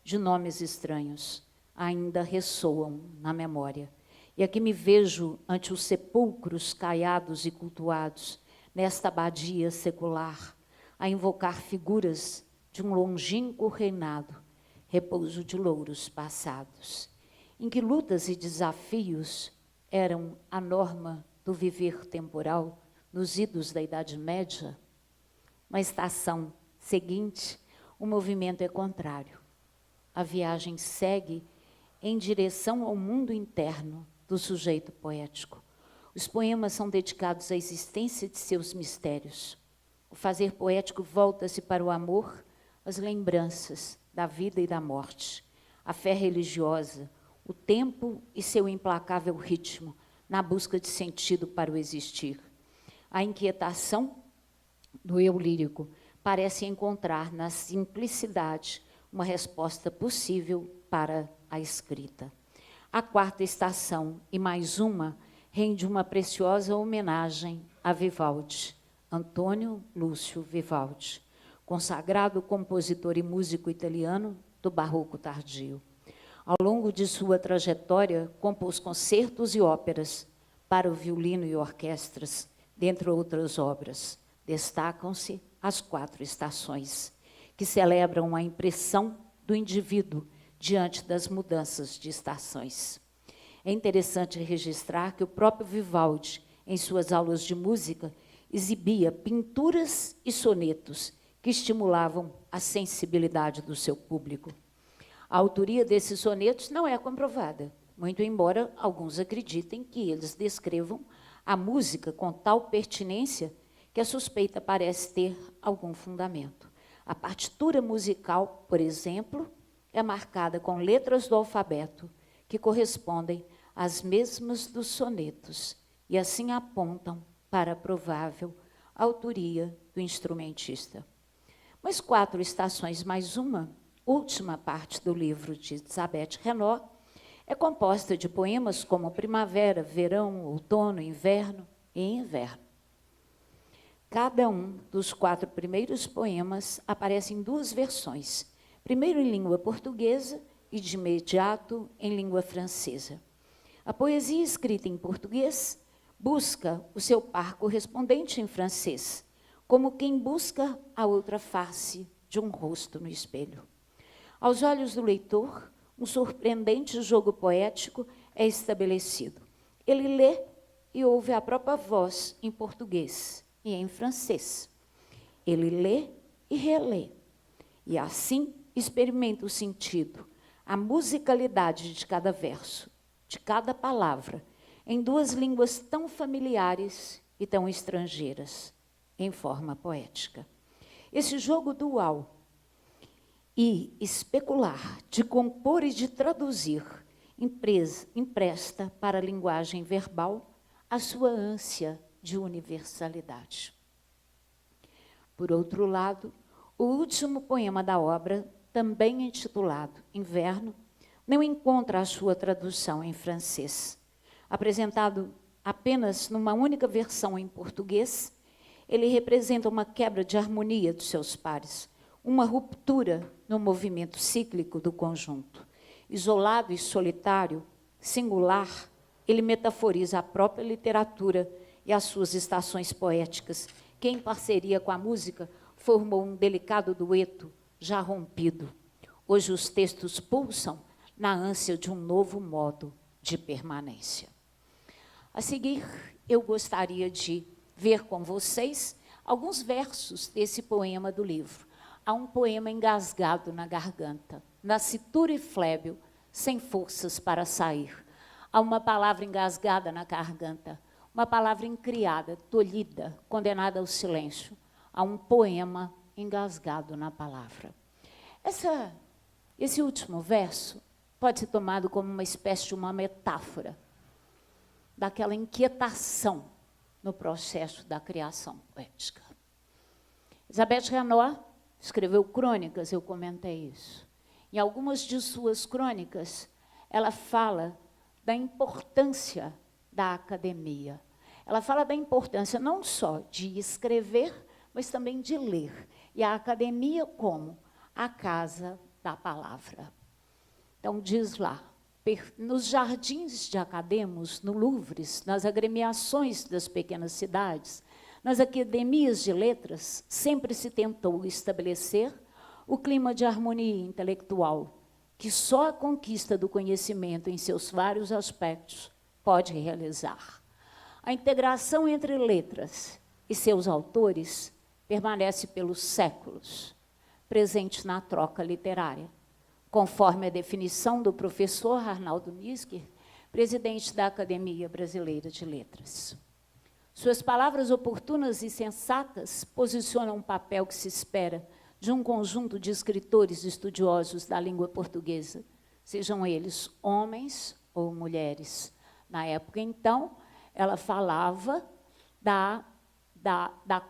De nomes estranhos, ainda ressoam na memória. E aqui me vejo ante os sepulcros caiados e cultuados, nesta abadia secular, a invocar figuras de um longínquo reinado, repouso de louros passados, em que lutas e desafios eram a norma do viver temporal nos idos da Idade Média. Na estação seguinte, o movimento é contrário. A viagem segue em direção ao mundo interno do sujeito poético. Os poemas são dedicados à existência de seus mistérios. O fazer poético volta-se para o amor, as lembranças da vida e da morte, a fé religiosa, o tempo e seu implacável ritmo, na busca de sentido para o existir. A inquietação do eu lírico parece encontrar na simplicidade uma resposta possível para a escrita. A quarta estação, e mais uma, rende uma preciosa homenagem a Vivaldi, Antônio Lúcio Vivaldi, consagrado compositor e músico italiano do barroco tardio. Ao longo de sua trajetória, compôs concertos e óperas para o violino e orquestras, dentre outras obras. Destacam-se as 4 estações, que celebram a impressão do indivíduo diante das mudanças de estações. É interessante registrar que o próprio Vivaldi, em suas aulas de música, exibia pinturas e sonetos que estimulavam a sensibilidade do seu público. A autoria desses sonetos não é comprovada, muito embora alguns acreditem que eles descrevam a música com tal pertinência que a suspeita parece ter algum fundamento. A partitura musical, por exemplo, é marcada com letras do alfabeto que correspondem às mesmas dos sonetos e assim apontam para a provável autoria do instrumentista. Mas 4 estações mais uma, última parte do livro de Elisabeth Renaud, é composta de poemas como primavera, verão, outono, inverno e inverno. Cada um dos 4 primeiros poemas aparece em 2 versões, primeiro em língua portuguesa e, de imediato, em língua francesa. A poesia escrita em português busca o seu par correspondente em francês, como quem busca a outra face de um rosto no espelho. Aos olhos do leitor, um surpreendente jogo poético é estabelecido. Ele lê e ouve a própria voz em português e em francês. Ele lê e relê, e assim experimenta o sentido, a musicalidade de cada verso, de cada palavra, em 2 línguas tão familiares e tão estrangeiras, em forma poética. Esse jogo dual e especular, de compor e de traduzir, empresta para a linguagem verbal a sua ânsia de universalidade. Por outro lado, o último poema da obra, também intitulado Inverno, não encontra a sua tradução em francês. Apresentado apenas numa única versão em português, ele representa uma quebra de harmonia dos seus pares, uma ruptura no movimento cíclico do conjunto. Isolado e solitário, singular, ele metaforiza a própria literatura e as suas estações poéticas, que, em parceria com a música, formou um delicado dueto já rompido. Hoje os textos pulsam na ânsia de um novo modo de permanência. A seguir, eu gostaria de ver com vocês alguns versos desse poema do livro. Há um poema engasgado na garganta, nascitura e flébio, sem forças para sair. Há uma palavra engasgada na garganta, uma palavra incriada, tolhida, condenada ao silêncio. Há um poema engasgado na palavra. Esse último verso pode ser tomado como uma espécie de uma metáfora daquela inquietação no processo da criação poética. Elizabeth Renaud escreveu crônicas, eu comentei isso. Em algumas de suas crônicas, ela fala da importância da academia. Ela fala da importância não só de escrever, mas também de ler. E a academia como a casa da palavra. Então, diz lá, nos jardins de Academos, no Louvre, nas agremiações das pequenas cidades, nas academias de letras, sempre se tentou estabelecer o clima de harmonia intelectual, que só a conquista do conhecimento em seus vários aspectos pode realizar. A integração entre letras e seus autores permanece pelos séculos, presente na troca literária, conforme a definição do professor Arnaldo Nisker, presidente da Academia Brasileira de Letras. Suas palavras oportunas e sensatas posicionam um papel que se espera de um conjunto de escritores estudiosos da língua portuguesa, sejam eles homens ou mulheres. Na época, então, ela falava da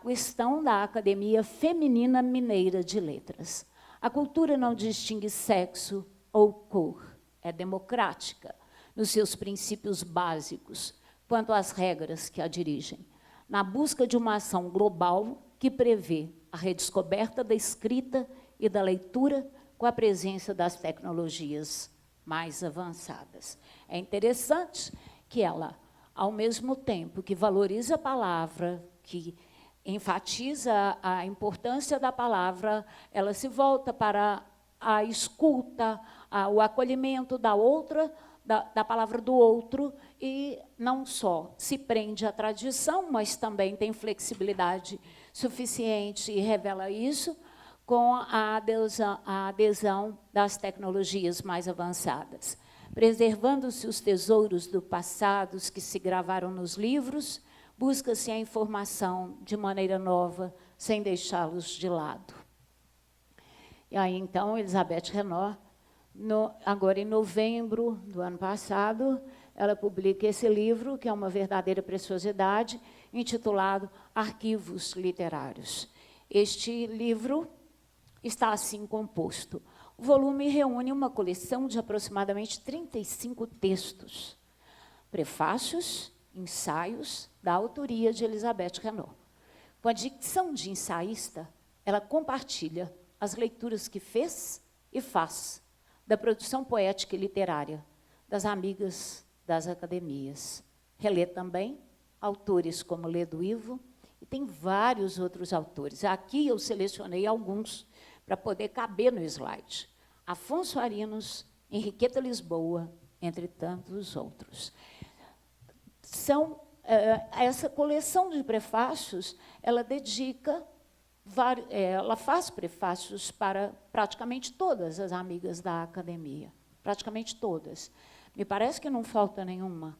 questão da Academia Feminina Mineira de Letras. A cultura não distingue sexo ou cor, é democrática nos seus princípios básicos, quanto às regras que a dirigem, na busca de uma ação global que prevê a redescoberta da escrita e da leitura com a presença das tecnologias mais avançadas. É interessante que ela, ao mesmo tempo que valoriza a palavra, que enfatiza a importância da palavra, ela se volta para a escuta, o acolhimento da outra, da palavra do outro, e não só se prende à tradição, mas também tem flexibilidade suficiente e revela isso com a adesão das tecnologias mais avançadas. Preservando-se os tesouros do passado que se gravaram nos livros, busca-se a informação de maneira nova, sem deixá-los de lado. E aí, então, Elizabeth Renaud, agora em novembro do ano passado, ela publica esse livro, que é uma verdadeira preciosidade, intitulado Arquivos Literários. Este livro está assim composto. O volume reúne uma coleção de aproximadamente 35 textos, prefácios, ensaios da autoria de Elizabeth Renaud, Com a dicção de ensaísta, ela compartilha as leituras que fez e faz da produção poética e literária das amigas das academias. Relê também autores como Ledo Ivo, e tem vários outros autores. Aqui eu selecionei alguns para poder caber no slide. Afonso Arinos, Henriqueta Lisboa, entre tantos outros. Essa coleção de prefácios, ela ela faz prefácios para praticamente todas as amigas da academia, praticamente todas. Me parece que não falta nenhuma.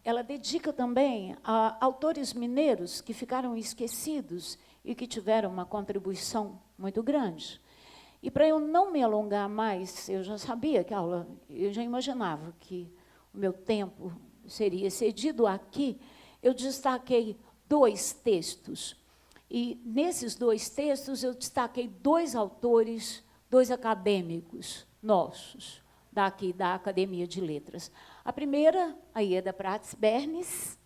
Ela dedica também a autores mineiros que ficaram esquecidos e que tiveram uma contribuição muito grande. E, para eu não me alongar mais, eu já sabia que a aula, eu já imaginava que o meu tempo seria excedido aqui, eu destaquei 2 textos. E, nesses 2 textos, eu destaquei 2 autores, 2 acadêmicos nossos, daqui da Academia de Letras. A primeira, a Ieda Prates Bernes,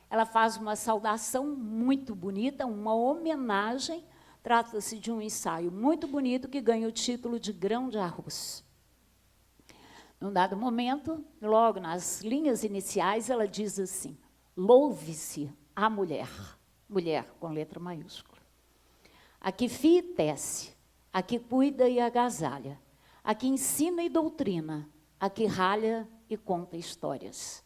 ela faz uma saudação muito bonita, uma homenagem. Trata-se de um ensaio muito bonito que ganha o título de Grão de Arroz. Num dado momento, logo nas linhas iniciais, ela diz assim: louve-se a mulher, mulher com letra maiúscula, a que fia e tece, a que cuida e agasalha, a que ensina e doutrina, a que ralha e conta histórias.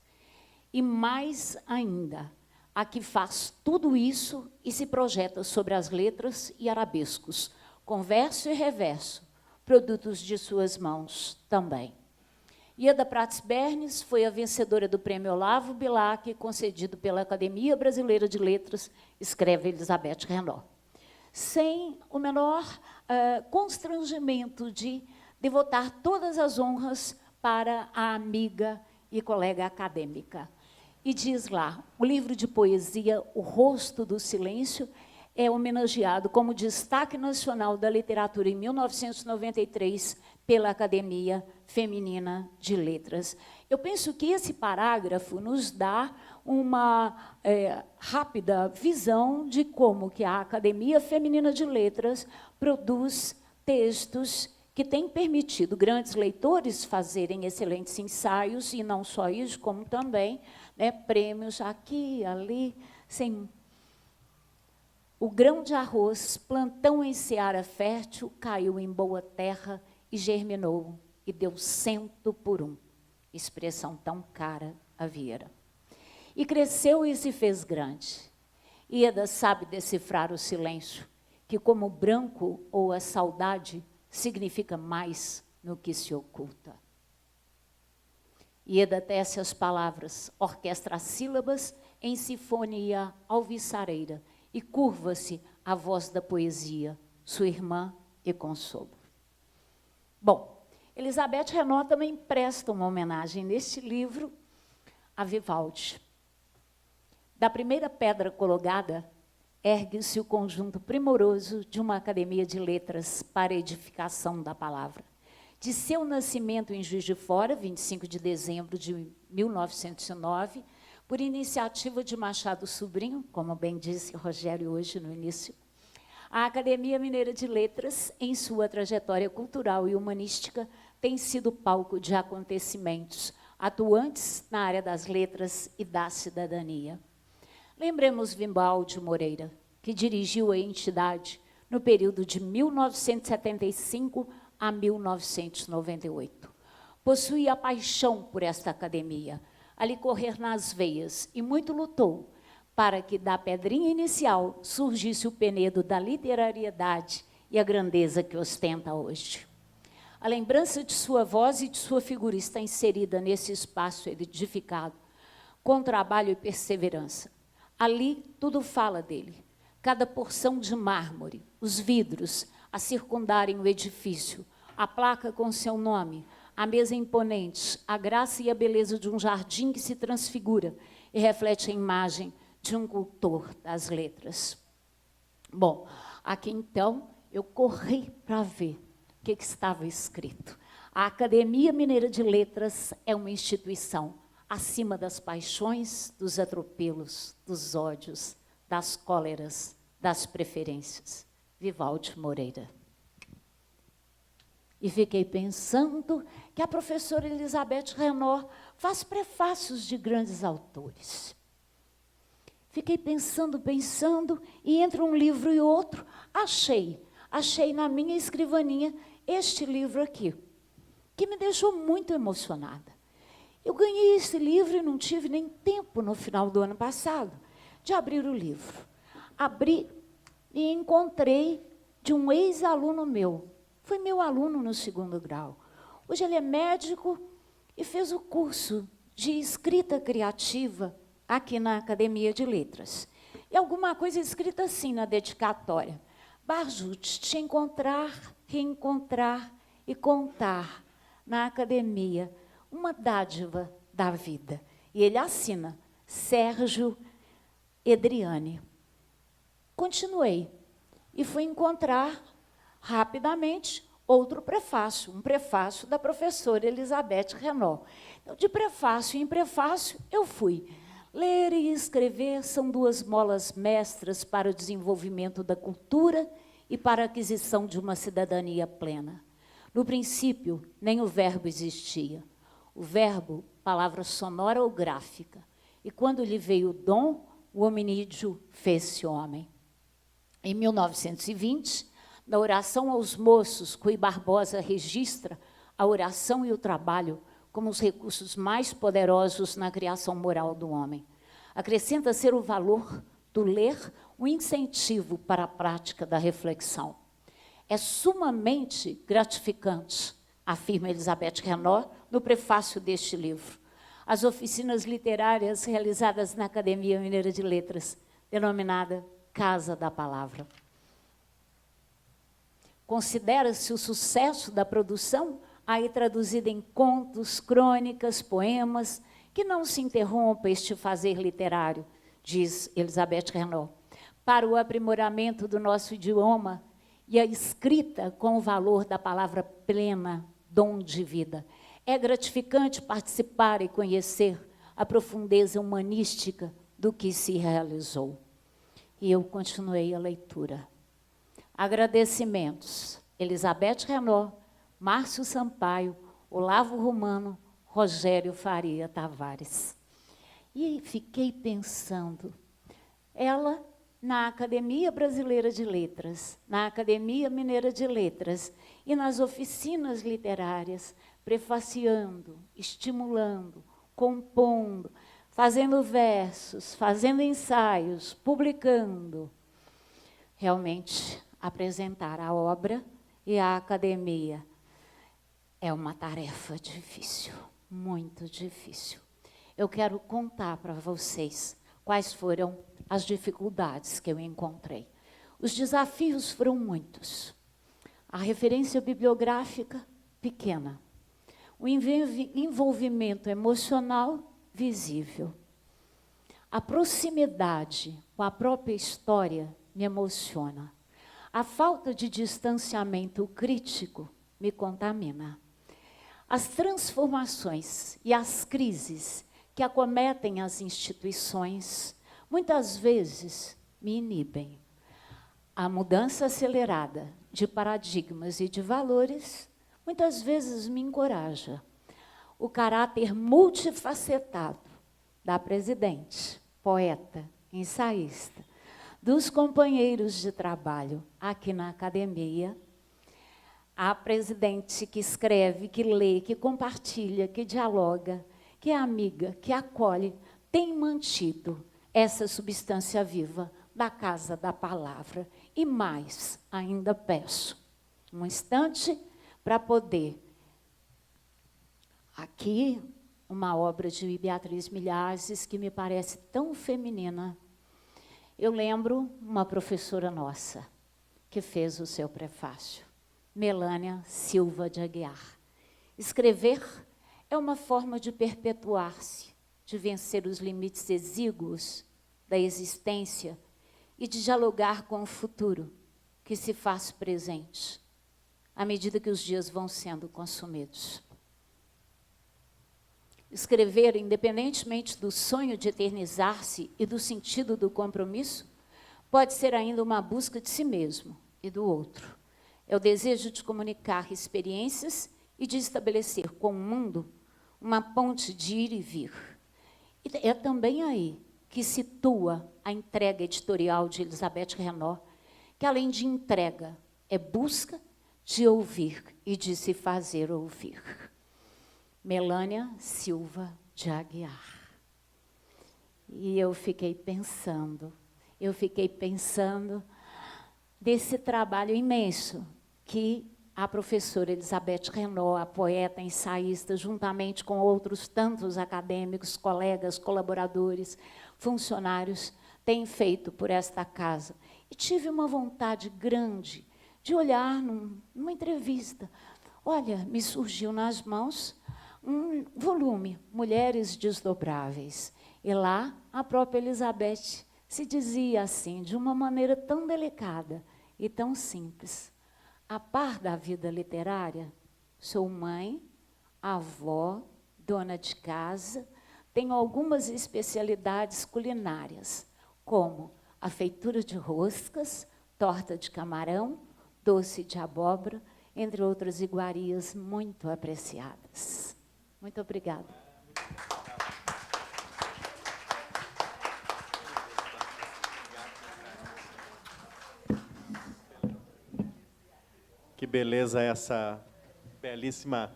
E mais ainda, a que faz tudo isso e se projeta sobre as letras e arabescos, com verso e reverso, produtos de suas mãos também. Ieda Prates Bernes foi a vencedora do Prêmio Olavo Bilac, concedido pela Academia Brasileira de Letras, escreve Elizabeth Renaud, sem o menor constrangimento de devotar todas as honras para a amiga e colega acadêmica. E diz lá, o livro de poesia O Rosto do Silêncio é homenageado como destaque nacional da literatura em 1993 pela Academia Feminina de Letras. Eu penso que esse parágrafo nos dá uma rápida visão de como que a Academia Feminina de Letras produz textos que têm permitido grandes leitores fazerem excelentes ensaios, e não só isso, como também prêmios aqui e ali, sem... O grão de arroz, plantão em seara fértil, caiu em boa terra e germinou, e deu 100 por 1, expressão tão cara a Vieira. E cresceu e se fez grande. Ieda sabe decifrar o silêncio, que como o branco ou a saudade significa mais no que se oculta. Ieda tece as palavras, orquestra as sílabas em sinfonia alvissareira, e curva-se a voz da poesia, sua irmã e consolo. Bom, Elizabeth Renaud também presta uma homenagem neste livro a Vivaldi. Da primeira pedra colocada, ergue-se o conjunto primoroso de uma academia de letras para edificação da palavra. De seu nascimento em Juiz de Fora, 25 de dezembro de 1909, por iniciativa de Machado Sobrinho, como bem disse Rogério hoje no início, a Academia Mineira de Letras, em sua trajetória cultural e humanística, tem sido palco de acontecimentos atuantes na área das letras e da cidadania. Lembremos Vivaldi Moreira, que dirigiu a entidade no período de 1975 a 1998. Possuía a paixão por esta academia, a lhe correr nas veias, e muito lutou para que da pedrinha inicial surgisse o penedo da literariedade e a grandeza que ostenta hoje. A lembrança de sua voz e de sua figura está inserida nesse espaço edificado, com trabalho e perseverança. Ali tudo fala dele, cada porção de mármore, os vidros a circundarem o edifício, a placa com seu nome, a mesa imponente, a graça e a beleza de um jardim que se transfigura e reflete a imagem de um cultor das letras. Bom, aqui então eu corri para ver o que estava escrito. A Academia Mineira de Letras é uma instituição acima das paixões, dos atropelos, dos ódios, das cóleras, das preferências. Vivaldi Moreira. E fiquei pensando que a professora Elizabeth Renaud faz prefácios de grandes autores. Fiquei pensando, e entre um livro e outro, achei na minha escrivaninha este livro aqui, que me deixou muito emocionada. Eu ganhei esse livro e não tive nem tempo, no final do ano passado, de abrir o livro. Abri e encontrei de um ex-aluno meu. Foi meu aluno no 2º grau. Hoje ele é médico e fez o curso de escrita criativa aqui na Academia de Letras. E alguma coisa escrita assim na dedicatória. Barjute, te encontrar, reencontrar e contar na academia uma dádiva da vida. E ele assina, Sérgio Edriane. Continuei e fui encontrar rapidamente outro prefácio, um prefácio da professora Elizabeth Renaud. Então, de prefácio em prefácio, eu fui. Ler e escrever são 2 molas mestras para o desenvolvimento da cultura e para a aquisição de uma cidadania plena. No princípio, nem o verbo existia. O verbo, palavra sonora ou gráfica. E quando lhe veio o dom, o hominídeo fez-se homem. Em 1920, na oração aos moços, Rui Barbosa registra a oração e o trabalho como os recursos mais poderosos na criação moral do homem. Acrescenta ser o valor do ler um incentivo para a prática da reflexão. É sumamente gratificante, afirma Elizabeth Renaud no prefácio deste livro, as oficinas literárias realizadas na Academia Mineira de Letras, denominada Casa da Palavra. Considera-se o sucesso da produção aí traduzida em contos, crônicas, poemas, que não se interrompa este fazer literário, diz Elizabeth Renaud, para o aprimoramento do nosso idioma e a escrita com o valor da palavra plena, dom de vida. É gratificante participar e conhecer a profundeza humanística do que se realizou. E eu continuei a leitura. Agradecimentos. Elizabeth Renaud, Márcio Sampaio, Olavo Romano, Rogério Faria Tavares. E fiquei pensando, ela na Academia Brasileira de Letras, na Academia Mineira de Letras e nas oficinas literárias, prefaciando, estimulando, compondo, fazendo versos, fazendo ensaios, publicando. Realmente, apresentar a obra e a academia é uma tarefa difícil, muito difícil. Eu quero contar para vocês quais foram as dificuldades que eu encontrei. Os desafios foram muitos. A referência bibliográfica, pequena. O envolvimento emocional, visível. A proximidade com a própria história me emociona. A falta de distanciamento crítico me contamina. As transformações e as crises que acometem as instituições, muitas vezes me inibem. A mudança acelerada de paradigmas e de valores, muitas vezes me encoraja. O caráter multifacetado da presidente, poeta, ensaísta, dos companheiros de trabalho aqui na academia, a presidente que escreve, que lê, que compartilha, que dialoga, que é amiga, que acolhe, tem mantido essa substância viva da Casa da Palavra. E mais, ainda peço um instante para poder... Aqui, uma obra de Beatriz Milhazes que me parece tão feminina. Eu lembro uma professora nossa que fez o seu prefácio, Melânia Silva de Aguiar. Escrever é uma forma de perpetuar-se, de vencer os limites exíguos da existência e de dialogar com o futuro que se faz presente à medida que os dias vão sendo consumidos. Escrever, independentemente do sonho de eternizar-se e do sentido do compromisso, Pode ser ainda uma busca de si mesmo e do outro. É o desejo de comunicar experiências e de estabelecer com o mundo uma ponte de ir e vir. E é também aí que situa a entrega editorial de Elizabeth Renault, que, além de entrega, é busca de ouvir e de se fazer ouvir. Melânia Silva de Aguiar. E eu fiquei pensando desse trabalho imenso que a professora Elizabeth Renault, a poeta ensaísta, juntamente com outros tantos acadêmicos, colegas, colaboradores, funcionários, tem feito por esta casa. E tive uma vontade grande de olhar numa entrevista. Olha, me surgiu nas mãos um volume, Mulheres Desdobráveis. E lá, a própria Elizabeth se dizia assim, de uma maneira tão delicada e tão simples. A par da vida literária, sou mãe, avó, dona de casa, tenho algumas especialidades culinárias, como a feitura de roscas, torta de camarão, doce de abóbora, entre outras iguarias muito apreciadas. Muito obrigada. Que beleza essa belíssima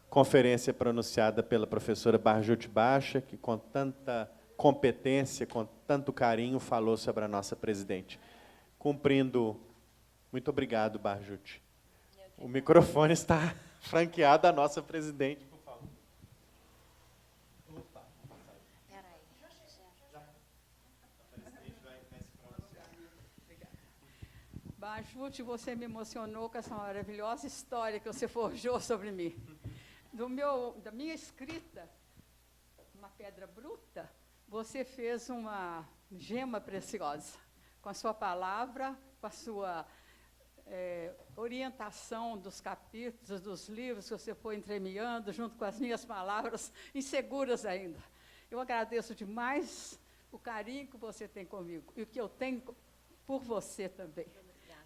conferência pronunciada pela professora Barjute Bacha, que com tanta competência, com tanto carinho, falou sobre a nossa presidente. Cumprindo... Muito obrigado, Barjute. O microfone está franqueado à nossa presidente, por favor. Barjute, você me emocionou com essa maravilhosa história que você forjou sobre mim. Da minha escrita, uma pedra bruta, você fez uma gema preciosa. Com a sua palavra, com a sua orientação dos capítulos, dos livros que você foi entremeando, junto com as minhas palavras, inseguras ainda. Eu agradeço demais o carinho que você tem comigo e o que eu tenho por você também.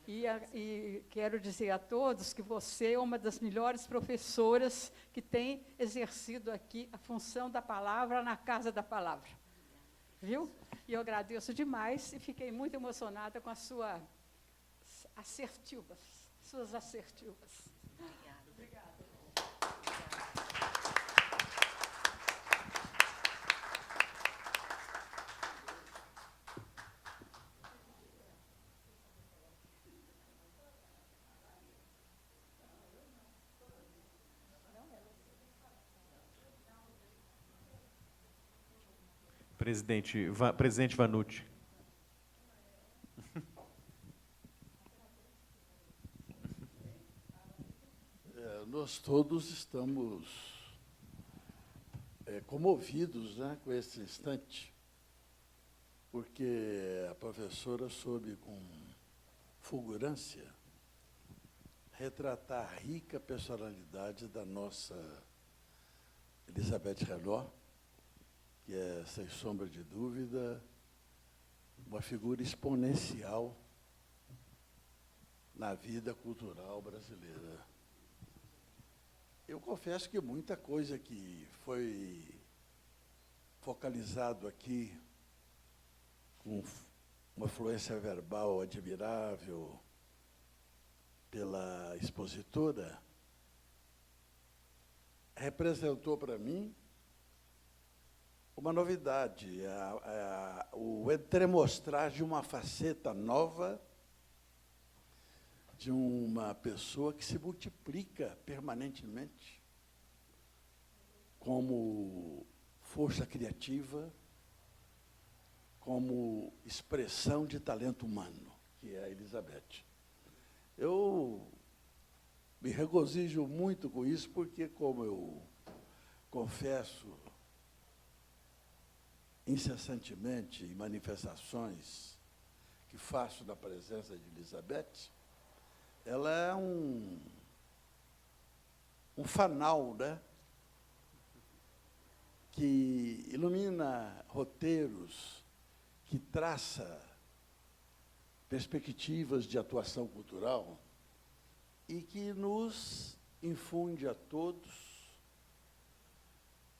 E quero dizer a todos que você é uma das melhores professoras que tem exercido aqui a função da palavra na Casa da Palavra. Viu? E eu agradeço demais e fiquei muito emocionada com as suas assertivas. Obrigada. Presidente Vanucci. Nós todos estamos comovidos, né, com esse instante, porque a professora soube com fulgurância retratar a rica personalidade da nossa Elizabeth Renault, que é, sem sombra de dúvida, uma figura exponencial na vida cultural brasileira. Eu confesso que muita coisa que foi focalizado aqui, com uma fluência verbal admirável pela expositora, representou para mim uma novidade, o entremostrar de uma faceta nova de uma pessoa que se multiplica permanentemente como força criativa, como expressão de talento humano, que é a Elizabeth. Eu me regozijo muito com isso, porque, como eu confesso incessantemente em manifestações que faço da presença de Elizabeth, ela é um fanal, né, que ilumina roteiros, que traça perspectivas de atuação cultural e que nos infunde a todos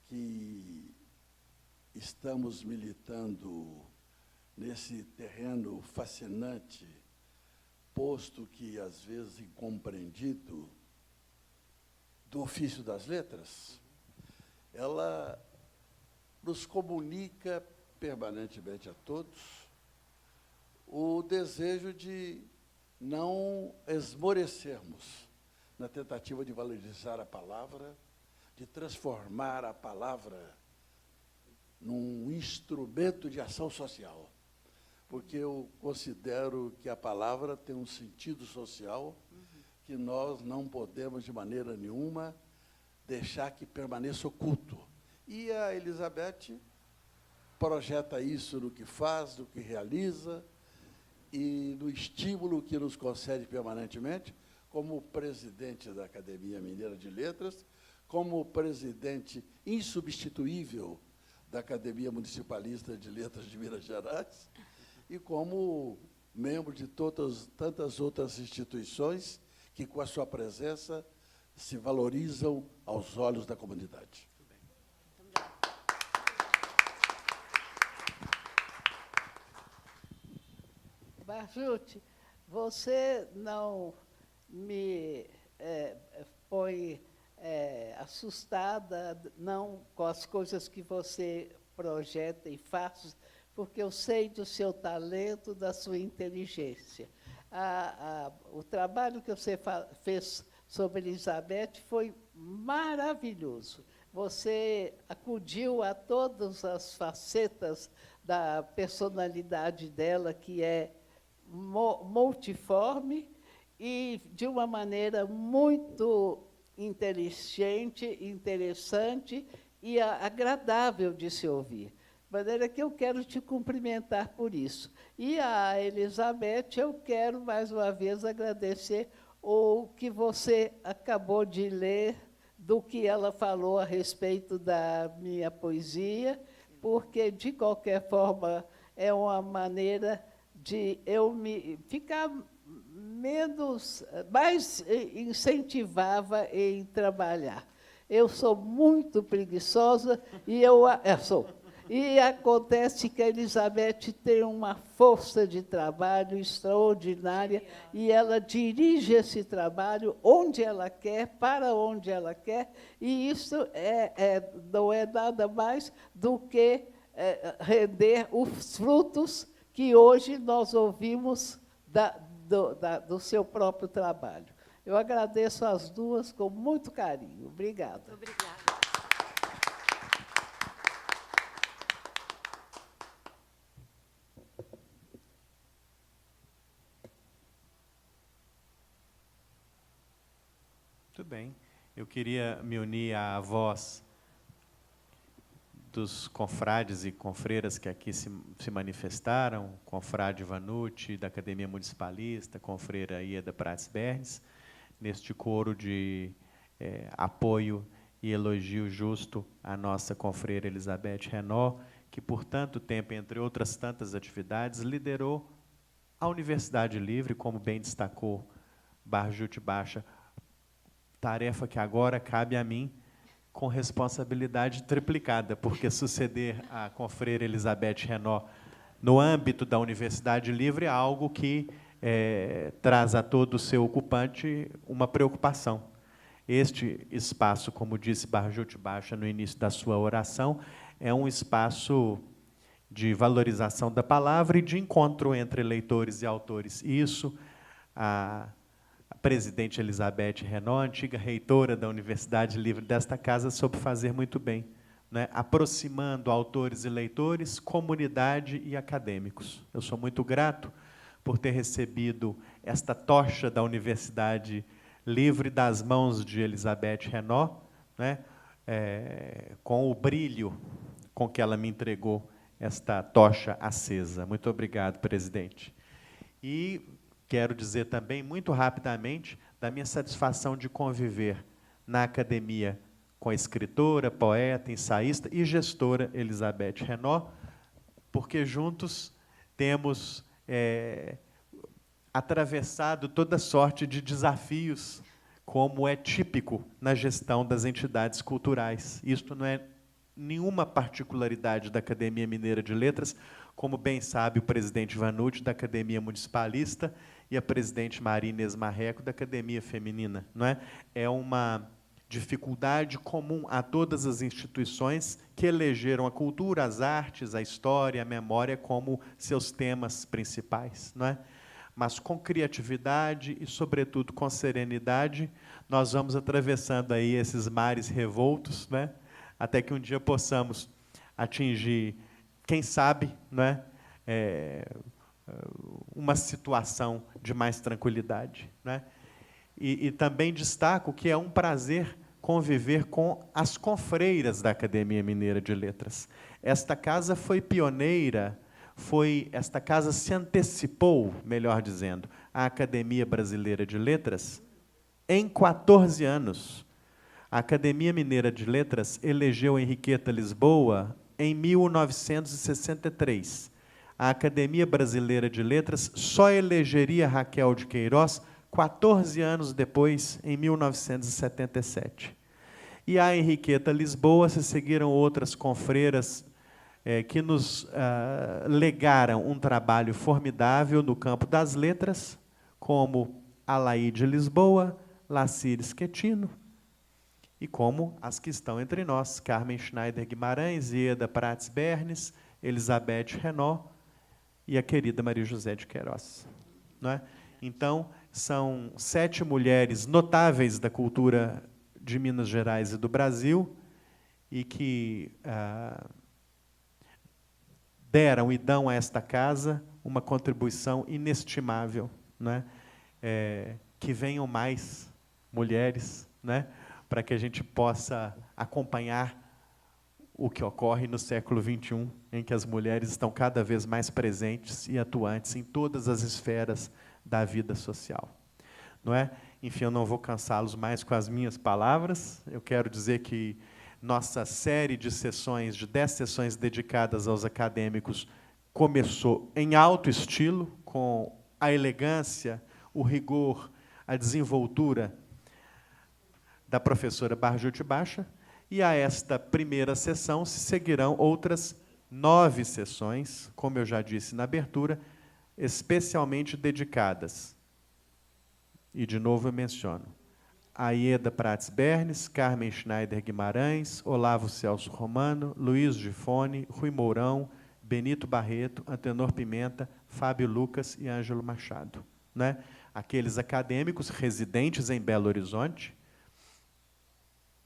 que estamos militando nesse terreno fascinante, posto que, às vezes, incompreendido, do ofício das letras, ela nos comunica permanentemente a todos o desejo de não esmorecermos na tentativa de valorizar a palavra, de transformar a palavra num instrumento de ação social, porque eu considero que a palavra tem um sentido social que nós não podemos, de maneira nenhuma, deixar que permaneça oculto. E a Elizabeth projeta isso no que faz, no que realiza, e no estímulo que nos concede permanentemente, como presidente da Academia Mineira de Letras, como presidente insubstituível da Academia Municipalista de Letras de Minas Gerais, e como membro de tantas outras instituições que, com a sua presença, se valorizam aos olhos da comunidade. Barjuti, você não me põe assustada, não, com as coisas que você projeta e faz, porque eu sei do seu talento, da sua inteligência. O trabalho que você fez sobre Elizabeth foi maravilhoso. Você acudiu a todas as facetas da personalidade dela, que é multiforme e de uma maneira muito inteligente, interessante e agradável de se ouvir. De maneira que eu quero te cumprimentar por isso. E a Elizabeth, eu quero, mais uma vez, agradecer o que você acabou de ler, do que ela falou a respeito da minha poesia, porque, de qualquer forma, é uma maneira de eu me ficar mais incentivava em trabalhar. Eu sou muito preguiçosa e sou. E acontece que a Elizabeth tem uma força de trabalho extraordinária e ela dirige esse trabalho onde ela quer, para onde ela quer, e isso não é nada mais do que render os frutos que hoje nós ouvimos do seu próprio trabalho. Eu agradeço as duas com muito carinho. Obrigada. Obrigada. Muito bem. Eu queria me unir à voz dos confrades e confreiras que aqui se manifestaram, confrade Vanucci, da Academia Municipalista, confreira Ieda Prates Bernes, neste coro de apoio e elogio justo à nossa confreira Elizabeth Renaud, que, por tanto tempo, entre outras tantas atividades, liderou a Universidade Livre, como bem destacou Barjuti Baixa, tarefa que agora cabe a mim, com responsabilidade triplicada, porque suceder a confreira Elizabeth Renaud no âmbito da Universidade Livre é algo que traz a todo o seu ocupante uma preocupação. Este espaço, como disse Barjuti Baixa no início da sua oração, é um espaço de valorização da palavra e de encontro entre leitores e autores. Isso, a presidente Elizabeth Renaud, antiga reitora da Universidade Livre desta casa, soube fazer muito bem, né? Aproximando autores e leitores, comunidade e acadêmicos. Eu sou muito grato por ter recebido esta tocha da Universidade Livre das mãos de Elizabeth Renaud, né? Com o brilho com que ela me entregou esta tocha acesa. Muito obrigado, presidente. E quero dizer também, muito rapidamente, da minha satisfação de conviver na academia com a escritora, poeta, ensaísta e gestora Elizabeth Renaud, porque juntos temos atravessado toda sorte de desafios, como é típico na gestão das entidades culturais. Isto não é nenhuma particularidade da Academia Mineira de Letras, como bem sabe o presidente Vanucci, da Academia Municipalista, e a presidente Maria Inês Marreco, da Academia Feminina. Não é? É uma dificuldade comum a todas as instituições que elegeram a cultura, as artes, a história, a memória como seus temas principais. Não é? Mas com criatividade e, sobretudo, com serenidade, nós vamos atravessando aí esses mares revoltos, né, até que um dia possamos atingir, quem sabe, né, uma situação de mais tranquilidade. Né? E também destaco que é um prazer conviver com as confreiras da Academia Mineira de Letras. Esta casa foi pioneira, esta casa se antecipou, melhor dizendo, à Academia Brasileira de Letras em 14 anos. A Academia Mineira de Letras elegeu Henriqueta Lisboa em 1963. A Academia Brasileira de Letras só elegeria Raquel de Queiroz 14 anos depois, em 1977. E a Henriqueta Lisboa se seguiram outras confreiras que nos legaram um trabalho formidável no campo das letras, como Alaide Lisboa, Lacires Quetino, e como as que estão entre nós, Carmen Schneider Guimarães, Ieda Prats Bernes, Elizabeth Renaud e a querida Maria José de Queiroz. Não é? Então, são 7 mulheres notáveis da cultura de Minas Gerais e do Brasil, e que deram e dão a esta casa uma contribuição inestimável. Né? Que venham mais mulheres, né? Para que a gente possa acompanhar o que ocorre no século XXI, em que as mulheres estão cada vez mais presentes e atuantes em todas as esferas da vida social. Não é? Enfim, eu não vou cansá-los mais com as minhas palavras. Eu quero dizer que nossa série de sessões, de 10 sessões dedicadas aos acadêmicos, começou em alto estilo, com a elegância, o rigor, a desenvoltura da professora Barjute Bacha, e a esta primeira sessão se seguirão outras 9 sessões, como eu já disse na abertura, especialmente dedicadas. E, de novo, eu menciono a Ieda Prats Bernes, Carmen Schneider Guimarães, Olavo Celso Romano, Luiz Gifone, Rui Mourão, Benito Barreto, Antenor Pimenta, Fábio Lucas e Ângelo Machado. Né? Aqueles acadêmicos residentes em Belo Horizonte,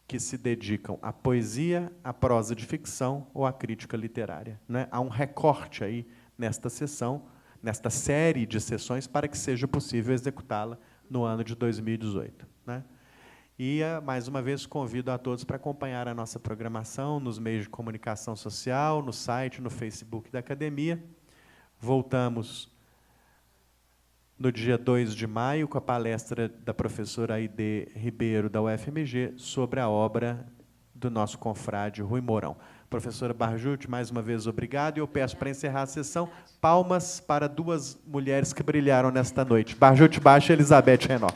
que se dedicam à poesia, à prosa de ficção ou à crítica literária. Né? Há um recorte aí nesta sessão, nesta série de sessões, para que seja possível executá-la no ano de 2018. Né? E, mais uma vez, convido a todos para acompanhar a nossa programação nos meios de comunicação social, no site, no Facebook da Academia. Voltamos no dia 2 de maio, com a palestra da professora Aide Ribeiro, da UFMG, sobre a obra do nosso confrade Rui Mourão. Professora Barjute, mais uma vez, obrigado. E eu peço, para encerrar a sessão, palmas para 2 mulheres que brilharam nesta noite. Barjute Bacha e Elizabeth Renaud.